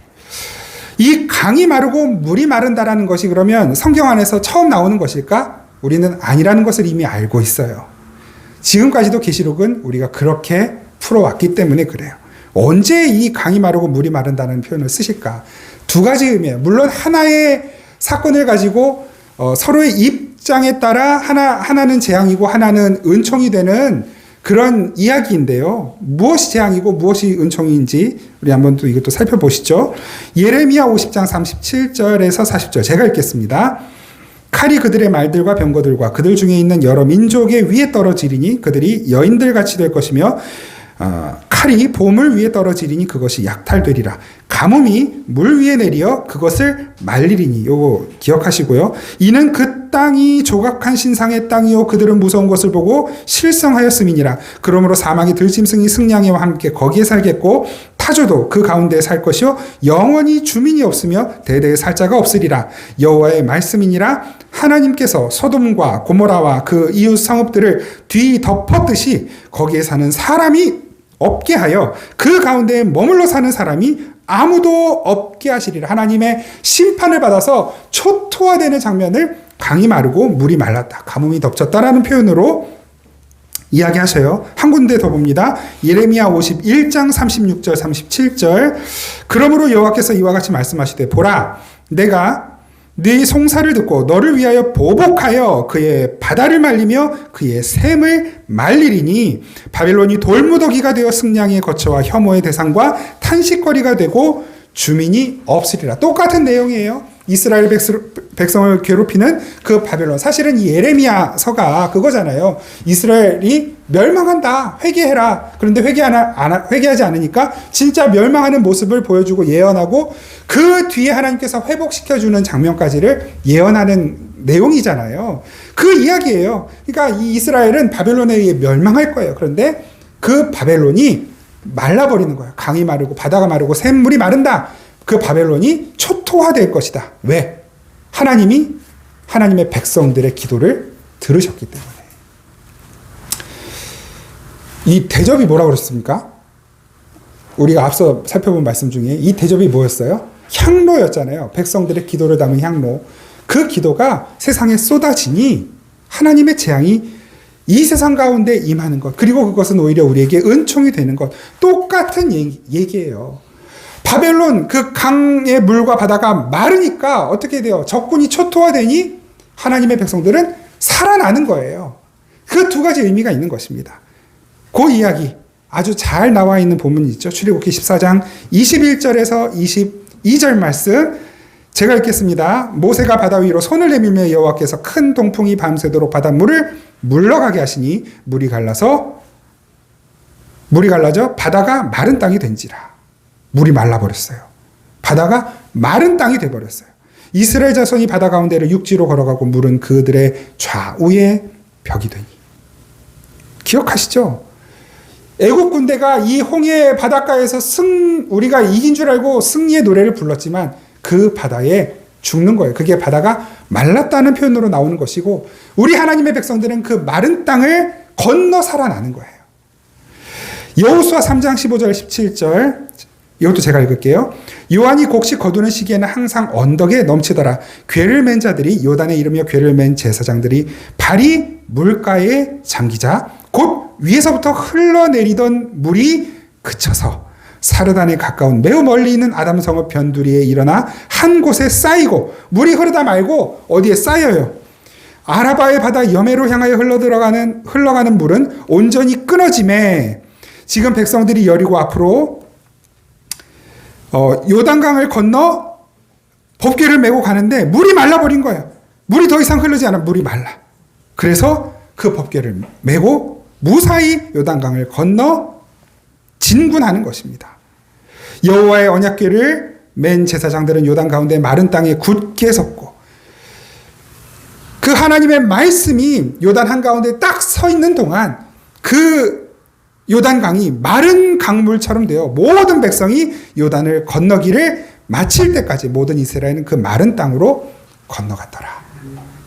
이 강이 마르고 물이 마른다라는 것이 그러면 성경 안에서 처음 나오는 것일까? 우리는 아니라는 것을 이미 알고 있어요. 지금까지도 계시록은 우리가 그렇게 풀어왔기 때문에 그래요. 언제 이 강이 마르고 물이 마른다는 표현을 쓰실까? 두 가지 의미예요. 물론 하나의 사건을 가지고 서로의 입장에 따라 하나는 재앙이고 하나는 은총이 되는 그런 이야기인데요. 무엇이 재앙이고 무엇이 은총인지 우리 한번 또 이것도 살펴보시죠. 예레미야 50장 37절에서 40절 제가 읽겠습니다. 칼이 그들의 말들과 병거들과 그들 중에 있는 여러 민족의 위에 떨어지리니 그들이 여인들 같이 될 것이며 칼이 보물 위에 떨어지리니 그것이 약탈되리라. 가뭄이 물 위에 내리어 그것을 말리리니. 요거 기억하시고요. 이는 그 땅이 조각한 신상의 땅이요 그들은 무서운 것을 보고 실성하였음이니라. 그러므로 사망의 들짐승이 승냥이와 함께 거기에 살겠고 타조도 그 가운데 살 것이요 영원히 주민이 없으며 대대에 살 자가 없으리라. 여호와의 말씀이니라. 하나님께서 소돔과 고모라와 그 이웃 성읍들을 뒤덮었듯이 거기에 사는 사람이 없게 하여 그 가운데 머물러 사는 사람이 아무도 없게 하시리라. 하나님의 심판을 받아서 초토화되는 장면을 강이 마르고 물이 말랐다, 가뭄이 덮쳤다라는 표현으로 이야기하셔요. 한 군데 더 봅니다. 예레미야 51장 36절 37절. 그러므로 여호와께서 이와 같이 말씀하시되 보라 내가 네 송사를 듣고 너를 위하여 보복하여 그의 바다를 말리며 그의 샘을 말리리니 바벨론이 돌무더기가 되어 승냥이의 거처와 혐오의 대상과 탄식거리가 되고 주민이 없으리라. 똑같은 내용이에요. 이스라엘 백성을 괴롭히는 그 바벨론. 사실은 이 예레미야서가 그거잖아요. 이스라엘이 멸망한다. 회개해라. 그런데 회개하지 않으니까 진짜 멸망하는 모습을 보여주고 예언하고 그 뒤에 하나님께서 회복시켜주는 장면까지를 예언하는 내용이잖아요. 그 이야기예요. 그러니까 이 이스라엘은 바벨론에 의해 멸망할 거예요. 그런데 그 바벨론이 말라버리는 거예요. 강이 마르고 바다가 마르고 샘물이 마른다. 그 바벨론이 초토화될 것이다. 왜? 하나님이 하나님의 백성들의 기도를 들으셨기 때문에. 이 대접이 뭐라고 그랬습니까? 우리가 앞서 살펴본 말씀 중에 이 대접이 뭐였어요? 향로였잖아요. 백성들의 기도를 담은 향로. 그 기도가 세상에 쏟아지니 하나님의 재앙이 이 세상 가운데 임하는 것. 그리고 그것은 오히려 우리에게 은총이 되는 것. 똑같은 얘기예요. 바벨론 그 강의 물과 바다가 마르니까 어떻게 돼요? 적군이 초토화되니 하나님의 백성들은 살아나는 거예요. 그 두 가지 의미가 있는 것입니다. 그 이야기 아주 잘 나와 있는 본문이 있죠. 출애굽기 14장 21절에서 22절 말씀 제가 읽겠습니다. 모세가 바다 위로 손을 내밀며 여호와께서 큰 동풍이 밤새도록 바닷물을 물러가게 하시니 물이 갈라져 바다가 마른 땅이 된지라. 물이 말라버렸어요. 바다가 마른 땅이 돼버렸어요. 이스라엘 자손이 바다 가운데를 육지로 걸어가고 물은 그들의 좌우에 벽이 되니. 기억하시죠? 애국 군대가 이 홍해 바닷가에서 우리가 이긴 줄 알고 승리의 노래를 불렀지만 그 바다에 죽는 거예요. 그게 바다가 말랐다는 표현으로 나오는 것이고 우리 하나님의 백성들은 그 마른 땅을 건너 살아나는 거예요. 여호수아 3장 15절 17절 이것도 제가 읽을게요. 요한이 곡식 거두는 시기에는 항상 언덕에 넘치더라. 궤를 맨 자들이 요단에 이르며 궤를 맨 제사장들이 발이 물가에 잠기자 곧 위에서부터 흘러내리던 물이 그쳐서 사르단에 가까운 매우 멀리 있는 아담성읍 변두리에 일어나 한 곳에 쌓이고 물이 흐르다 말고 어디에 쌓여요. 아라바의 바다 여매로 향하여 흘러가는 물은 온전히 끊어짐에 지금 백성들이 여리고 앞으로 요단강을 건너 법궤를 메고 가는데 물이 말라버린 거예요. 물이 더 이상 흐르지 않아. 물이 말라. 그래서 그 법궤를 메고 무사히 요단강을 건너 진군하는 것입니다. 여호와의 언약궤를 맨 제사장들은 요단 가운데 마른 땅에 굳게 섰고 그 하나님의 말씀이 요단 한가운데 딱 서 있는 동안 그 요단강이 마른 강물처럼 되어 모든 백성이 요단을 건너기를 마칠 때까지 모든 이스라엘은 그 마른 땅으로 건너갔더라.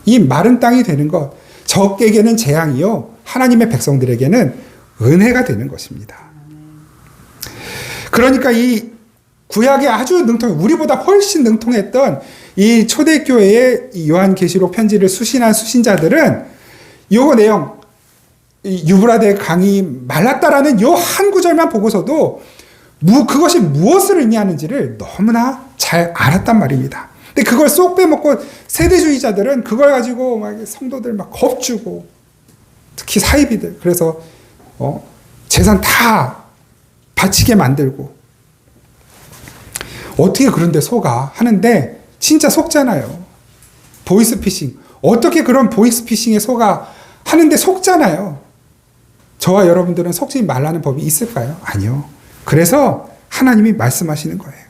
이 마른 땅이 되는 것, 적에게는 재앙이요 하나님의 백성들에게는 은혜가 되는 것입니다. 그러니까 이 구약에 아주 우리보다 훨씬 능통했던 이 초대교회의 요한계시록 편지를 수신한 수신자들은 요 내용, 유브라데 강이 말랐다라는 요 한 구절만 보고서도 그것이 무엇을 의미하는지를 너무나 잘 알았단 말입니다. 근데 그걸 쏙 빼먹고 세대주의자들은 그걸 가지고 막 성도들 막 겁주고 특히 사이비들 그래서 재산 다 바치게 만들고 어떻게 그런데 속아 하는데 진짜 속잖아요. 보이스피싱 어떻게 그런 보이스피싱에 속아 하는데 속잖아요. 저와 여러분들은 속지 말라는 법이 있을까요? 아니요. 그래서 하나님이 말씀하시는 거예요.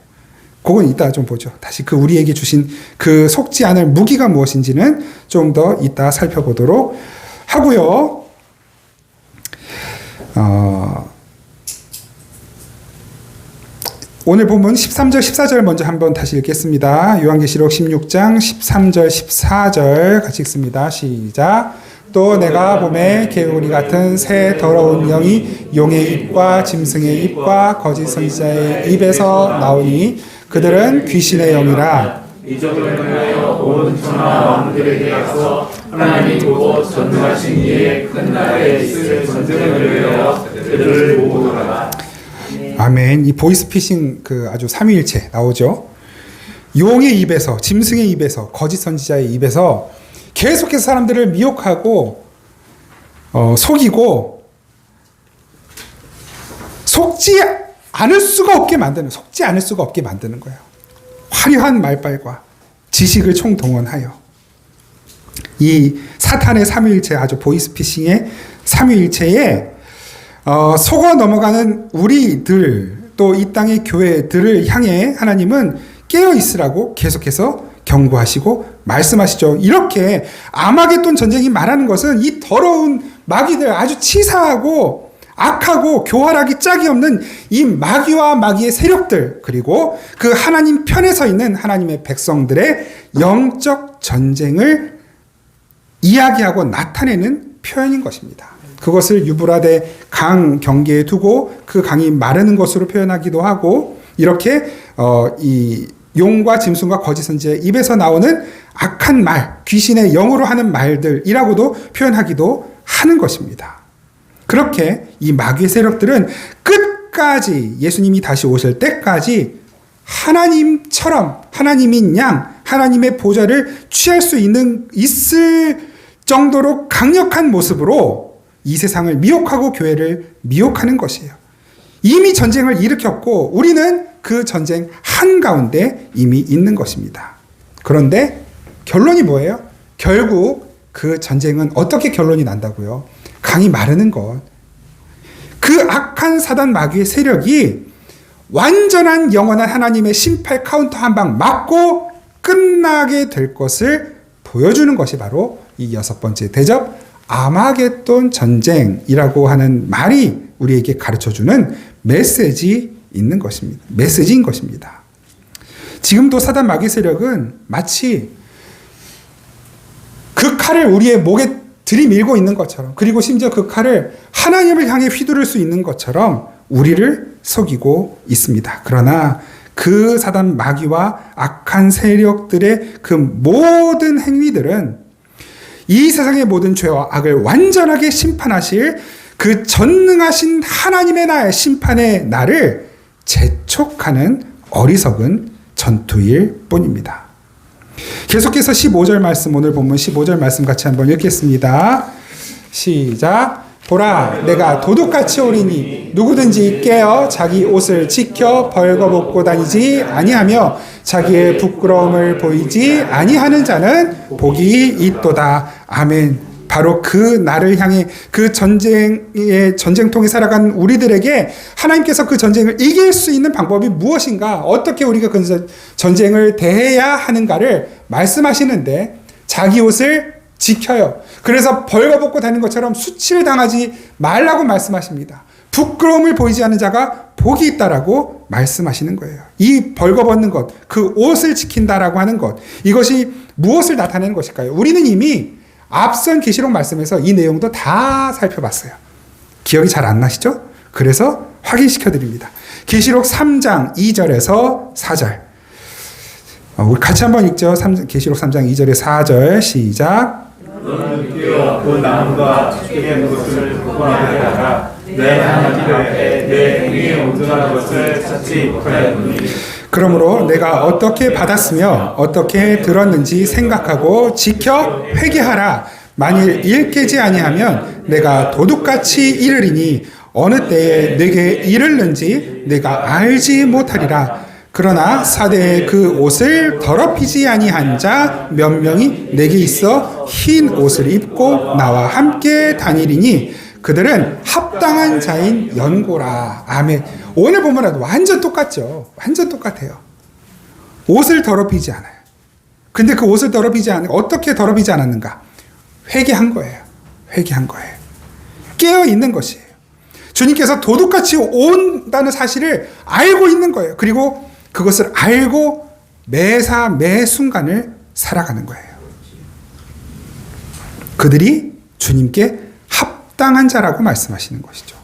그건 이따 좀 보죠. 다시 그 우리에게 주신 그 속지 않을 무기가 무엇인지는 좀 더 이따 살펴보도록 하고요. 오늘 본문 13절, 14절 먼저 한번 다시 읽겠습니다. 요한계시록 16장 13절, 14절 같이 읽습니다. 시작. 또 내가 봄에 개구리 같은 새 더러운 영이 용의 입과 짐승의 입과 거짓 선지자의 입에서 나오니 그들은 귀신의 영이라. 이적을 행하여 온 천하 왕들에게 가서 하나님 곧 전능하신 이의 큰 나라에 있을 전쟁을 위하여 그들을 모으더라. 아멘. 이 보이스피싱 아주 삼위일체 나오죠. 용의 입에서, 짐승의 입에서, 거짓 선지자의 입에서 계속해서 사람들을 미혹하고 속이고 속지 않을 수가 없게 만드는 거예요. 화려한 말발과 지식을 총동원하여 이 사탄의 삼위일체 아주 보이스피싱의 삼위일체에 속어 넘어가는 우리들 또 이 땅의 교회들을 향해 하나님은 깨어 있으라고 계속해서 경고하시고 말씀하시죠. 이렇게 아마겟돈 전쟁이 말하는 것은 이 더러운 마귀들 아주 치사하고 악하고 교활하기 짝이 없는 이 마귀와 마귀의 세력들 그리고 그 하나님 편에 서 있는 하나님의 백성들의 영적 전쟁을 이야기하고 나타내는 표현인 것입니다. 그것을 유브라데 강 경계에 두고 그 강이 마르는 것으로 표현하기도 하고 이렇게 이 용과 짐승과 거짓 선지자의 입에서 나오는 악한 말, 귀신의 영으로 하는 말들이라고도 표현하기도 하는 것입니다. 그렇게 이 마귀의 세력들은 끝까지 예수님이 다시 오실 때까지 하나님처럼 하나님인 양, 하나님의 보좌를 취할 수 있을 정도로 강력한 모습으로 이 세상을 미혹하고 교회를 미혹하는 것이에요. 이미 전쟁을 일으켰고 우리는 그 전쟁 한가운데 이미 있는 것입니다. 그런데 결론이 뭐예요? 결국 그 전쟁은 어떻게 결론이 난다고요? 강이 마르는 것. 그 악한 사단 마귀의 세력이 완전한 영원한 하나님의 심판 카운터 한 방 맞고 끝나게 될 것을 보여주는 것이 바로 이 6번째 대접 아마겟돈 전쟁이라고 하는 말이 우리에게 가르쳐주는 메시지인 것입니다. 지금도 사단 마귀 세력은 마치 그 칼을 우리의 목에 들이밀고 있는 것처럼 그리고 심지어 그 칼을 하나님을 향해 휘두를 수 있는 것처럼 우리를 속이고 있습니다. 그러나 그 사단 마귀와 악한 세력들의 그 모든 행위들은 이 세상의 모든 죄와 악을 완전하게 심판하실 그 전능하신 하나님의 날, 심판의 날을 재촉하는 어리석은 전투일 뿐입니다. 계속해서 15절 말씀, 오늘 본문 15절 말씀 같이 한번 읽겠습니다. 시작. 보라, 내가 도둑같이 오리니 누구든지 깨어 자기 옷을 지켜 벌거벗고 다니지 아니하며 자기의 부끄러움을 보이지 아니하는 자는 복이 있도다. 아멘. 바로 그 나를 향해 그 전쟁통에 살아간 우리들에게 하나님께서 그 전쟁을 이길 수 있는 방법이 무엇인가, 어떻게 우리가 그 전쟁을 대해야 하는가를 말씀하시는데, 자기 옷을 지켜요. 그래서 벌거벗고 다니는 것처럼 수치를 당하지 말라고 말씀하십니다. 부끄러움을 보이지 않는 자가 복이 있다라고 말씀하시는 거예요. 이 벌거벗는 것, 그 옷을 지킨다라고 하는 것, 이것이 무엇을 나타내는 것일까요? 우리는 이미 앞선 계시록 말씀에서 이 내용도 다 살펴봤어요. 기억이 잘 안 나시죠? 그래서 확인시켜 드립니다. 계시록 3장 2절에서 4절. 우리 같이 한번 읽죠. 계시록 3장 2절에 4절 시작. 너는 뛰어 그 나무가 축적된 것을 보관하게 하라. 내 하나님 앞에 내 행위에 온전한 것을 찾지 못하였느니. 그러므로 내가 어떻게 받았으며 어떻게 들었는지 생각하고 지켜 회개하라. 만일 일깨지 아니하면 내가 도둑같이 이르리니 어느 때에 내게 이르는지 내가 알지 못하리라. 그러나 사대의 그 옷을 더럽히지 아니한 자 몇 명이 내게 있어 흰 옷을 입고 나와 함께 다니리니 그들은 합당한 자인 연고라. 아멘. 오늘 보면 완전 똑같죠. 완전 똑같아요. 옷을 더럽히지 않아요. 근데 그 옷을 더럽히지 않아요. 어떻게 더럽히지 않았는가? 회개한 거예요. 회개한 거예요. 깨어 있는 것이에요. 주님께서 도둑같이 온다는 사실을 알고 있는 거예요. 그리고 그것을 알고 매사 매 순간을 살아가는 거예요. 그들이 주님께 합당한 자라고 말씀하시는 것이죠.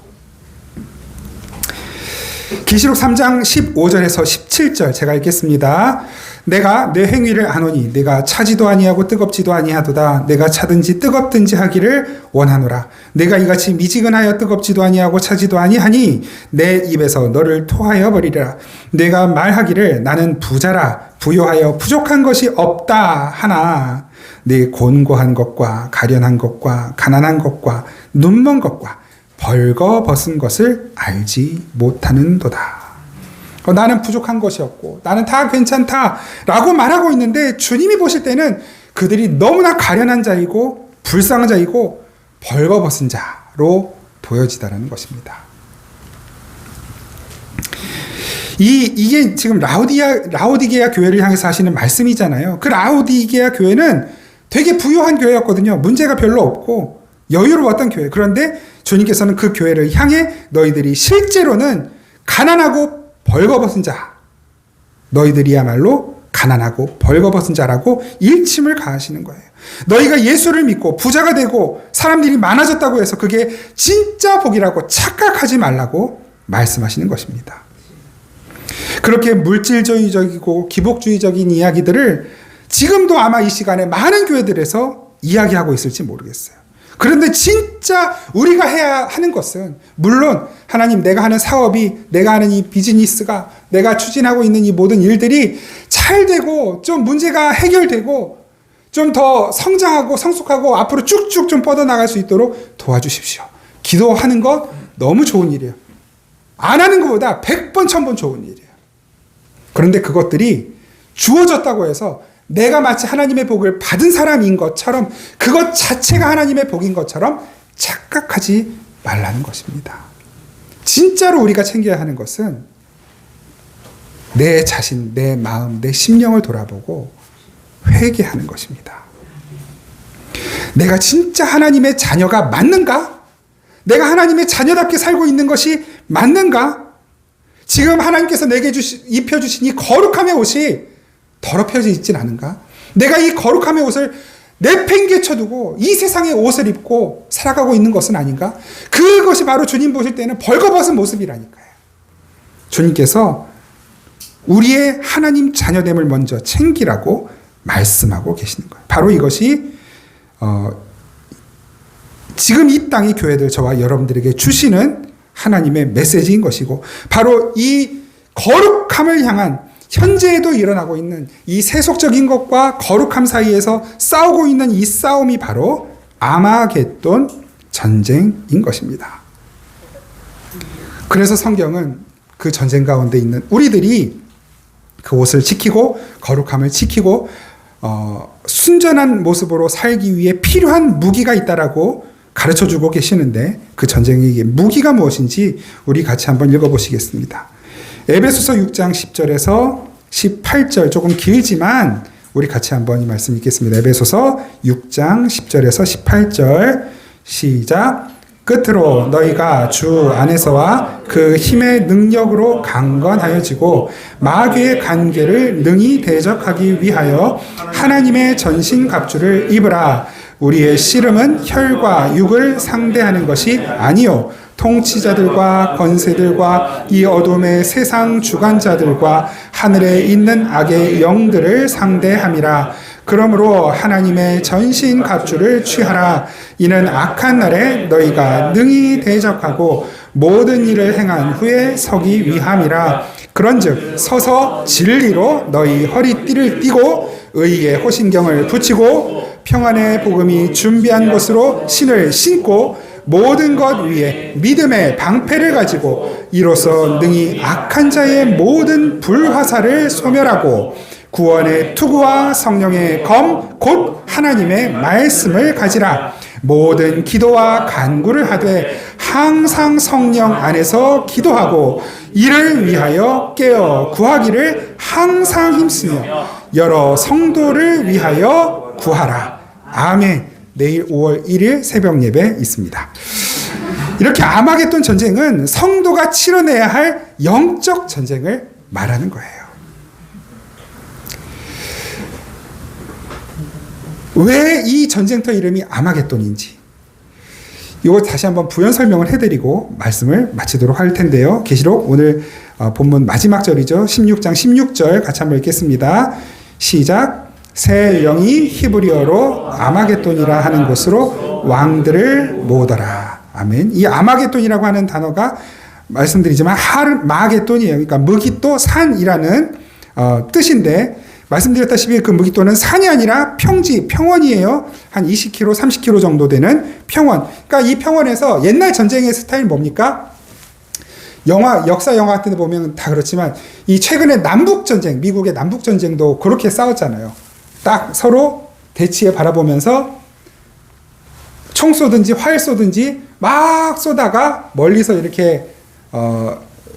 계시록 3장 15절에서 17절 제가 읽겠습니다. 내가 내 행위를 아노니 내가 차지도 아니하고 뜨겁지도 아니하도다. 내가 차든지 뜨겁든지 하기를 원하노라. 내가 이같이 미지근하여 뜨겁지도 아니하고 차지도 아니하니 내 입에서 너를 토하여 버리리라. 내가 말하기를 나는 부자라 부요하여 부족한 것이 없다 하나 내 곤고한 것과 가련한 것과 가난한 것과 눈먼 것과 벌거벗은 것을 알지 못하는도다. 나는 부족한 것이 없고 나는 다 괜찮다라고 말하고 있는데 주님이 보실 때는 그들이 너무나 가련한 자이고 불쌍한 자이고 벌거벗은 자로 보여지다라는 것입니다. 이게 지금 라오디게아 교회를 향해서 하시는 말씀이잖아요. 그 라오디게아 교회는 되게 부유한 교회였거든요. 문제가 별로 없고 여유로웠던 교회. 그런데 주님께서는 그 교회를 향해 너희들이 실제로는 가난하고 벌거벗은 자, 너희들이야말로 가난하고 벌거벗은 자라고 일침을 가하시는 거예요. 너희가 예수를 믿고 부자가 되고 사람들이 많아졌다고 해서 그게 진짜 복이라고 착각하지 말라고 말씀하시는 것입니다. 그렇게 물질주의적이고 기복주의적인 이야기들을 지금도 아마 이 시간에 많은 교회들에서 이야기하고 있을지 모르겠어요. 그런데 진짜 우리가 해야 하는 것은, 물론 하나님, 내가 하는 사업이, 내가 하는 이 비즈니스가, 내가 추진하고 있는 이 모든 일들이 잘 되고 좀 문제가 해결되고 좀 더 성장하고 성숙하고 앞으로 쭉쭉 좀 뻗어나갈 수 있도록 도와주십시오. 기도하는 것 너무 좋은 일이에요. 안 하는 것보다 100번 1000번 좋은 일이에요. 그런데 그것들이 주어졌다고 해서 내가 마치 하나님의 복을 받은 사람인 것처럼, 그것 자체가 하나님의 복인 것처럼 착각하지 말라는 것입니다. 진짜로 우리가 챙겨야 하는 것은 내 자신, 내 마음, 내 심령을 돌아보고 회개하는 것입니다. 내가 진짜 하나님의 자녀가 맞는가? 내가 하나님의 자녀답게 살고 있는 것이 맞는가? 지금 하나님께서 내게 입혀주신 이 거룩함의 옷이 더럽혀져 있진 않은가? 내가 이 거룩함의 옷을 내팽개쳐두고 이 세상의 옷을 입고 살아가고 있는 것은 아닌가? 그것이 바로 주님 보실 때는 벌거벗은 모습이라니까요. 주님께서 우리의 하나님 자녀됨을 먼저 챙기라고 말씀하고 계시는 거예요. 바로 이것이 지금 이 땅의 교회들, 저와 여러분들에게 주시는 하나님의 메시지인 것이고, 바로 이 거룩함을 향한 현재에도 일어나고 있는 이 세속적인 것과 거룩함 사이에서 싸우고 있는 이 싸움이 바로 아마겟돈 전쟁인 것입니다. 그래서 성경은 그 전쟁 가운데 있는 우리들이 그 옷을 지키고 거룩함을 지키고 순전한 모습으로 살기 위해 필요한 무기가 있다라고 가르쳐주고 계시는데 그 전쟁의 무기가 무엇인지 우리 같이 한번 읽어보시겠습니다. 에베소서 6장 10절에서 18절 조금 길지만 우리 같이 한번 이 말씀 읽겠습니다. 에베소서 6장 10절에서 18절 시작. 끝으로 너희가 주 안에서와 그 힘의 능력으로 강건하여지고 마귀의 관계를 능히 대적하기 위하여 하나님의 전신갑주를 입으라. 우리의 씨름은 혈과 육을 상대하는 것이 아니요 통치자들과 권세들과 이 어둠의 세상 주관자들과 하늘에 있는 악의 영들을 상대함이라. 그러므로 하나님의 전신 갑주를 취하라. 이는 악한 날에 너희가 능히 대적하고 모든 일을 행한 후에 서기 위함이라. 그런즉 서서 진리로 너희 허리띠를 띠고 의의 호신경을 붙이고 평안의 복음이 준비한 것으로 신을 신고 모든 것 위에 믿음의 방패를 가지고 이로써 능히 악한 자의 모든 불화살을 소멸하고 구원의 투구와 성령의 검 곧 하나님의 말씀을 가지라. 모든 기도와 간구를 하되 항상 성령 안에서 기도하고 이를 위하여 깨어 구하기를 항상 힘쓰며 여러 성도를 위하여 구하라. 아멘. 내일 5월 1일 새벽 예배 있습니다. 이렇게 아마겟돈 전쟁은 성도가 치러내야 할 영적 전쟁을 말하는 거예요. 왜 이 전쟁터 이름이 아마겟돈인지 이거 다시 한번 부연 설명을 해드리고 말씀을 마치도록 할 텐데요. 계시록 오늘 본문 마지막 절이죠. 16장 16절 같이 한번 읽겠습니다. 시작. 새 영이 히브리어로 아마겟돈이라 하는 곳으로 왕들을 모으더라. 아멘. 이 아마겟돈이라고 하는 단어가 말씀드리지만 마겟돈이에요. 그러니까 무기또 산이라는 뜻인데 말씀드렸다시피 그 무기또는 산이 아니라 평지, 평원이에요. 한 20km, 30km 정도 되는 평원. 그러니까 이 평원에서 옛날 전쟁의 스타일 뭡니까? 역사 영화 같은 데 보면 다 그렇지만 이 최근에 남북전쟁, 미국의 남북전쟁도 그렇게 싸웠잖아요. 딱 서로 대치에 바라보면서 총 쏘든지 활 쏘든지 막 쏘다가 멀리서 이렇게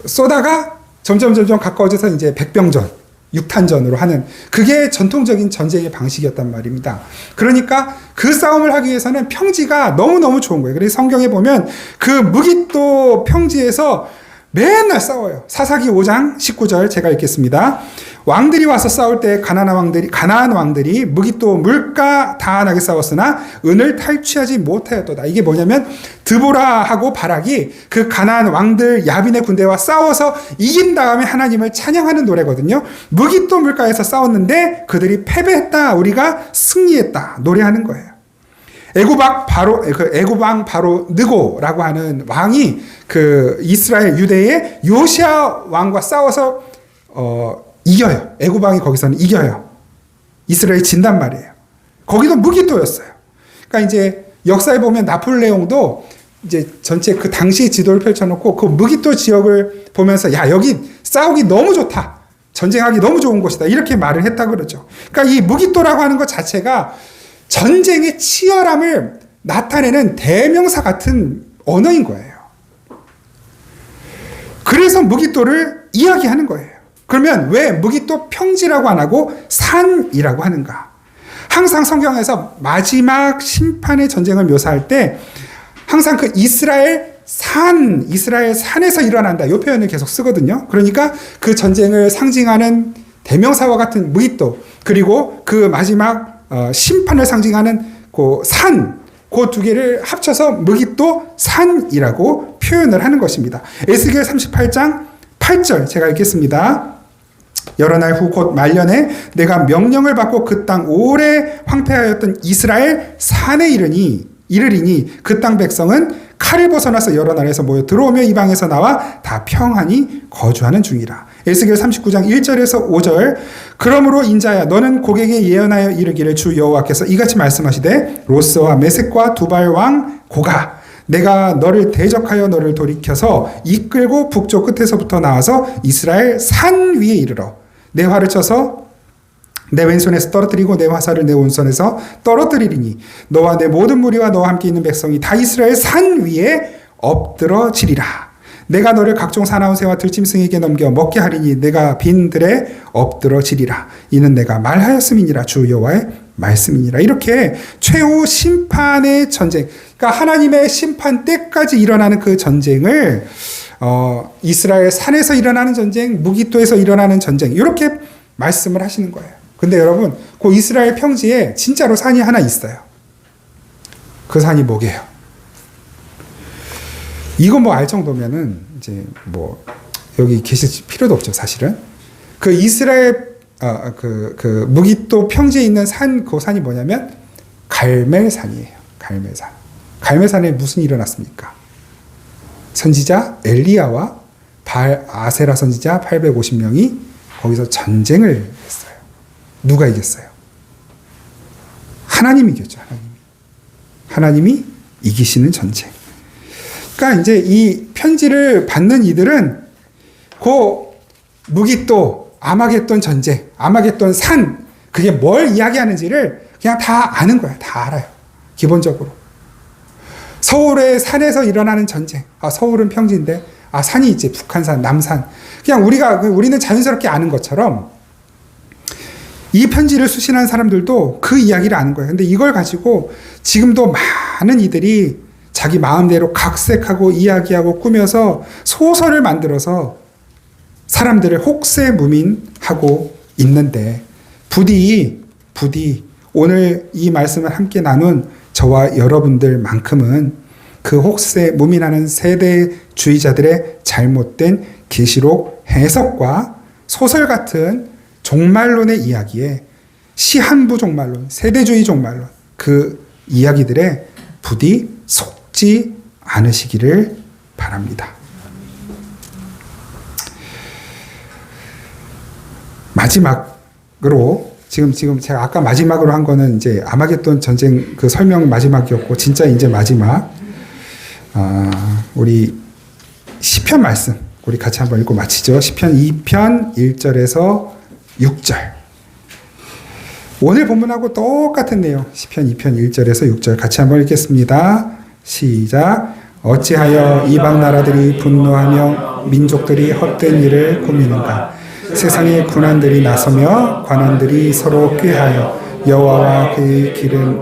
쏘다가 점점 가까워져서 이제 백병전, 육탄전으로 하는 그게 전통적인 전쟁의 방식이었단 말입니다. 그러니까 그 싸움을 하기 위해서는 평지가 너무너무 좋은 거예요. 그래서 성경에 보면 그 무기또 평지에서 맨날 싸워요. 사사기 5장 19절 제가 읽겠습니다. 왕들이 와서 싸울 때 가나안 왕들이 무기또 물가 다한하게 싸웠으나 은을 탈취하지 못하였도다. 이게 뭐냐면 드보라하고 바락이 그 가나안 왕들 야빈의 군대와 싸워서 이긴 다음에 하나님을 찬양하는 노래거든요. 무기또 물가에서 싸웠는데 그들이 패배했다. 우리가 승리했다. 노래하는 거예요. 애굽왕 바로 느고라고 하는 왕이 그 이스라엘 유대의 요시아 왕과 싸워서 이겨요. 애굽왕이 거기서는 이겨요. 이스라엘이 진단 말이에요. 거기도 무기또였어요. 그러니까 이제 역사에 보면 나폴레옹도 이제 전체 그 당시 지도를 펼쳐놓고 그 무기또 지역을 보면서 야 여기 싸우기 너무 좋다. 전쟁하기 너무 좋은 곳이다. 이렇게 말을 했다 그러죠. 그러니까 이 무기또라고 하는 것 자체가 전쟁의 치열함을 나타내는 대명사 같은 언어인 거예요. 그래서 무기또를 이야기하는 거예요. 그러면 왜 무기또 평지라고 안 하고 산이라고 하는가? 항상 성경에서 마지막 심판의 전쟁을 묘사할 때 항상 그 이스라엘 산에서 일어난다. 이 표현을 계속 쓰거든요. 그러니까 그 전쟁을 상징하는 대명사와 같은 무기또 그리고 그 마지막 심판을 상징하는 그 산, 그 두 개를 합쳐서 무기또 산이라고 표현을 하는 것입니다. 에스겔 38장 8절 제가 읽겠습니다. 여러 날 후 곧 말년에 내가 명령을 받고 그 땅 오래 황폐하였던 이스라엘 산에 이르리니 그 땅 백성은 칼을 벗어나서 여러 나라에서 모여 들어오며 이방에서 나와 다 평안히 거주하는 중이라. 에스겔 39장 1절에서 5절. 그러므로 인자야 너는 고객에 예언하여 이르기를 주 여호와께서 이같이 말씀하시되 로스와 메섹과 두발 왕 고가 내가 너를 대적하여 너를 돌이켜서 이끌고 북쪽 끝에서부터 나와서 이스라엘 산 위에 이르러 내 활을 쳐서 내 왼손에서 떨어뜨리고 내 화살을 내 오른손에서 떨어뜨리리니 너와 내 모든 무리와 너와 함께 있는 백성이 다 이스라엘 산 위에 엎드러지리라. 내가 너를 각종 사나운 새와 들짐승에게 넘겨 먹게 하리니 내가 빈 들에 엎드러지리라. 이는 내가 말하였음이니라. 주 여호와의 말씀이니라. 이렇게 최후 심판의 전쟁, 그러니까 하나님의 심판 때까지 일어나는 그 전쟁을 이스라엘 산에서 일어나는 전쟁, 무기토에서 일어나는 전쟁, 이렇게 말씀을 하시는 거예요. 근데 여러분, 그 이스라엘 평지에 진짜로 산이 하나 있어요. 그 산이 뭐게요? 이거 뭐 알 정도면은 이제 뭐 여기 계실 필요도 없죠, 사실은. 그 이스라엘 그 무기토 평지에 있는 산, 그 산이 뭐냐면 갈멜산이에요. 갈멜산. 갈멜산에 무슨 일이 일어났습니까? 선지자 엘리야와 아세라 선지자 850명이 거기서 전쟁을 했어요. 누가 이겼어요? 하나님이 이겼죠. 하나님이 이기시는 전쟁. 그러니까 이제 이 편지를 받는 이들은 그 무기토, 아마겟돈 전쟁, 아마겟돈 산, 그게 뭘 이야기하는지를 그냥 다 아는 거야. 다 알아요. 기본적으로. 서울의 산에서 일어나는 전쟁. 서울은 평지인데, 산이 있지. 북한산, 남산. 그냥 우리는 자연스럽게 아는 것처럼 이 편지를 수신한 사람들도 그 이야기를 아는 거예요. 근데 이걸 가지고 지금도 많은 이들이 자기 마음대로 각색하고 이야기하고 꾸며서 소설을 만들어서 사람들을 혹세무민하고 있는데 부디 오늘 이 말씀을 함께 나눈 저와 여러분들만큼은 그 혹세무민하는 세대주의자들의 잘못된 계시록 해석과 소설 같은 종말론의 이야기에 시한부 종말론, 세대주의 종말론, 그 이야기들에 부디 속지 않으시기를 바랍니다. 마지막으로 지금 제가 아까 마지막으로 한 거는 이제 아마겟돈 전쟁 그 설명 마지막이었고 진짜 이제 마지막 우리 시편 말씀 우리 같이 한번 읽고 마치죠. 시편 2편 1절에서 6절. 오늘 본문하고 똑같은 내용. 시편 2편 1절에서 6절 같이 한번 읽겠습니다. 시작. 어찌하여 이방 나라들이 분노하며 민족들이 헛된 일을 꾸미는가. 세상의 군환들이 나서며 관원들이 서로 꾀하여 여호와와 그의 길은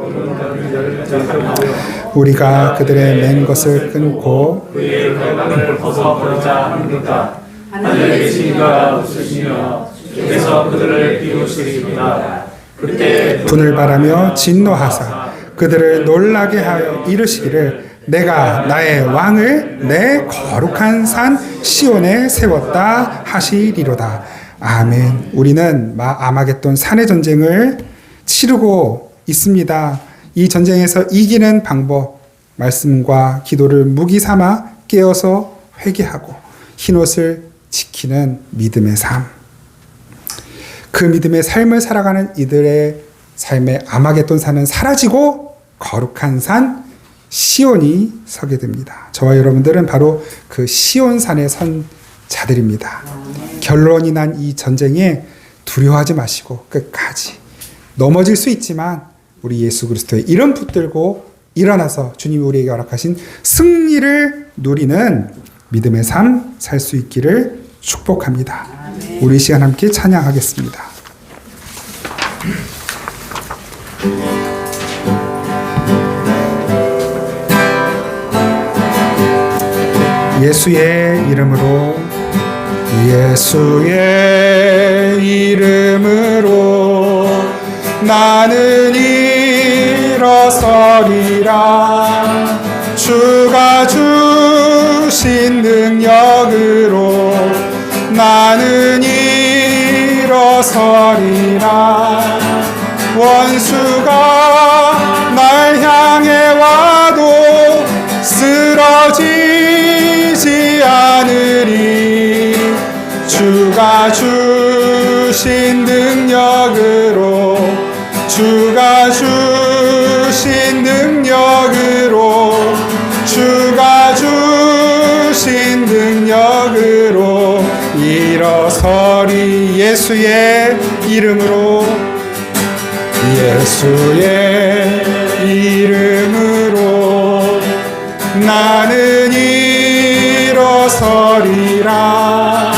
우리가 그들의 맨 것을 끊고 그의 발광을 벗어버리자 합니까. 하늘에 계신 이가 없으시며 주께서 그들을 비우시리이다. 그때 분을 바라며 진노하사 그들을 놀라게 하여 이르시기를 내가 나의 왕을 내 거룩한 산 시온에 세웠다 하시리로다. 아멘. 우리는 아마겟돈 산의 전쟁을 치르고 있습니다. 이 전쟁에서 이기는 방법, 말씀과 기도를 무기 삼아 깨어서 회개하고 흰옷을 지키는 믿음의 삶. 그 믿음의 삶을 살아가는 이들의 삶의 아마겟돈 산은 사라지고 거룩한 산 시온이 서게 됩니다. 저와 여러분들은 바로 그 시온산에 선 자들입니다. 결론이 난 이 전쟁에 두려워하지 마시고 끝까지 넘어질 수 있지만 우리 예수 그리스도의 이름 붙들고 일어나서 주님이 우리에게 허락하신 승리를 누리는 믿음의 삶 살 수 있기를 축복합니다. 우리 시간 함께 찬양하겠습니다. 예수의 이름으로 나는 일어서리라. 주가 주신 능력으로 나는 일어서리라. 원수가 날 향해 와도 쓰러 주신 능력으로 주가 주신 능력으로 주가 주신 능력으로 일어서리 예수의 이름으로 예수의 이름으로 나는 일어서리라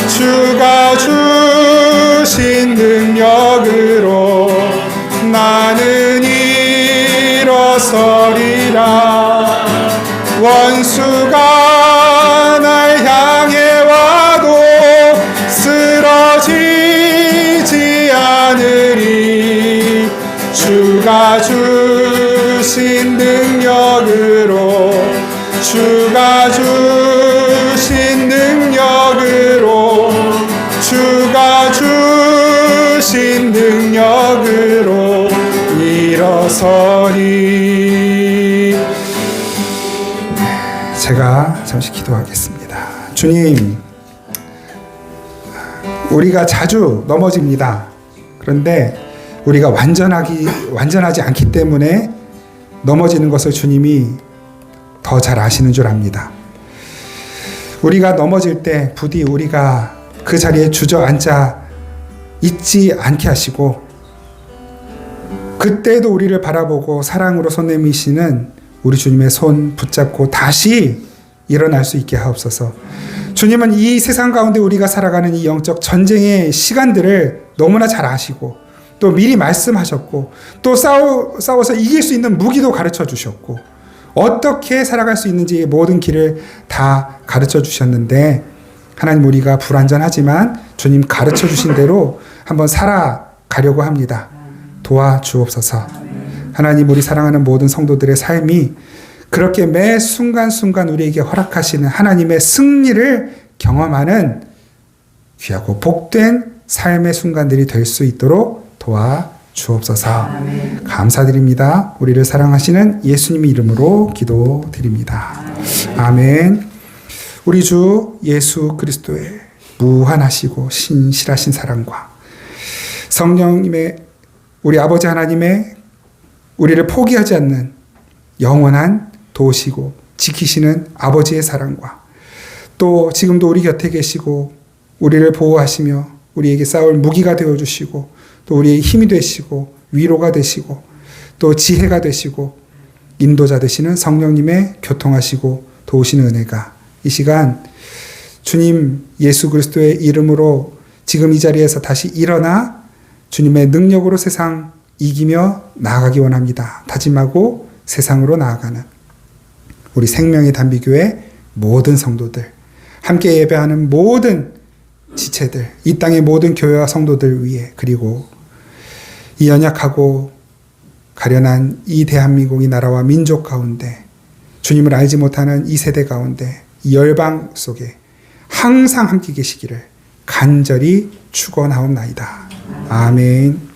주가 주신 능력으로 나는 일어서리라 원수가 날 향해 와도 쓰러지지 않으리 주가 주신 능력으로 주가 주신 능력으로 주가 주신 능력으로 일어서리. 제가 잠시 기도하겠습니다. 주님, 우리가 자주 넘어집니다. 그런데 우리가 완전하지 않기 때문에 넘어지는 것을 주님이 더 잘 아시는 줄 압니다. 우리가 넘어질 때 부디 우리가 그 자리에 주저앉아 있지 않게 하시고 그때도 우리를 바라보고 사랑으로 손 내미시는 우리 주님의 손 붙잡고 다시 일어날 수 있게 하옵소서. 주님은 이 세상 가운데 우리가 살아가는 이 영적 전쟁의 시간들을 너무나 잘 아시고 또 미리 말씀하셨고 또 싸워서 이길 수 있는 무기도 가르쳐 주셨고 어떻게 살아갈 수 있는지 모든 길을 다 가르쳐 주셨는데 하나님 우리가 불완전하지만 주님 가르쳐 주신 대로 한번 살아가려고 합니다. 도와주옵소서. 하나님 우리 사랑하는 모든 성도들의 삶이 그렇게 매 순간순간 우리에게 허락하시는 하나님의 승리를 경험하는 귀하고 복된 삶의 순간들이 될 수 있도록 도와주옵소서. 감사드립니다. 우리를 사랑하시는 예수님의 이름으로 기도드립니다. 아멘. 우리 주 예수 그리스도의 무한하시고 신실하신 사랑과 성령님의 우리 아버지 하나님의 우리를 포기하지 않는 영원한 도우시고 지키시는 아버지의 사랑과 또 지금도 우리 곁에 계시고 우리를 보호하시며 우리에게 싸울 무기가 되어주시고 또 우리의 힘이 되시고 위로가 되시고 또 지혜가 되시고 인도자 되시는 성령님의 교통하시고 도우시는 은혜가 이 시간 주님 예수 그리스도의 이름으로 지금 이 자리에서 다시 일어나 주님의 능력으로 세상 이기며 나아가기 원합니다. 다짐하고 세상으로 나아가는 우리 생명의 단비교회 모든 성도들, 함께 예배하는 모든 지체들, 이 땅의 모든 교회와 성도들 위해 그리고 이 연약하고 가련한 이 대한민국 이 나라와 민족 가운데 주님을 알지 못하는 이 세대 가운데 이 열방 속에 항상 함께 계시기를 간절히 축원하옵나이다. 아멘.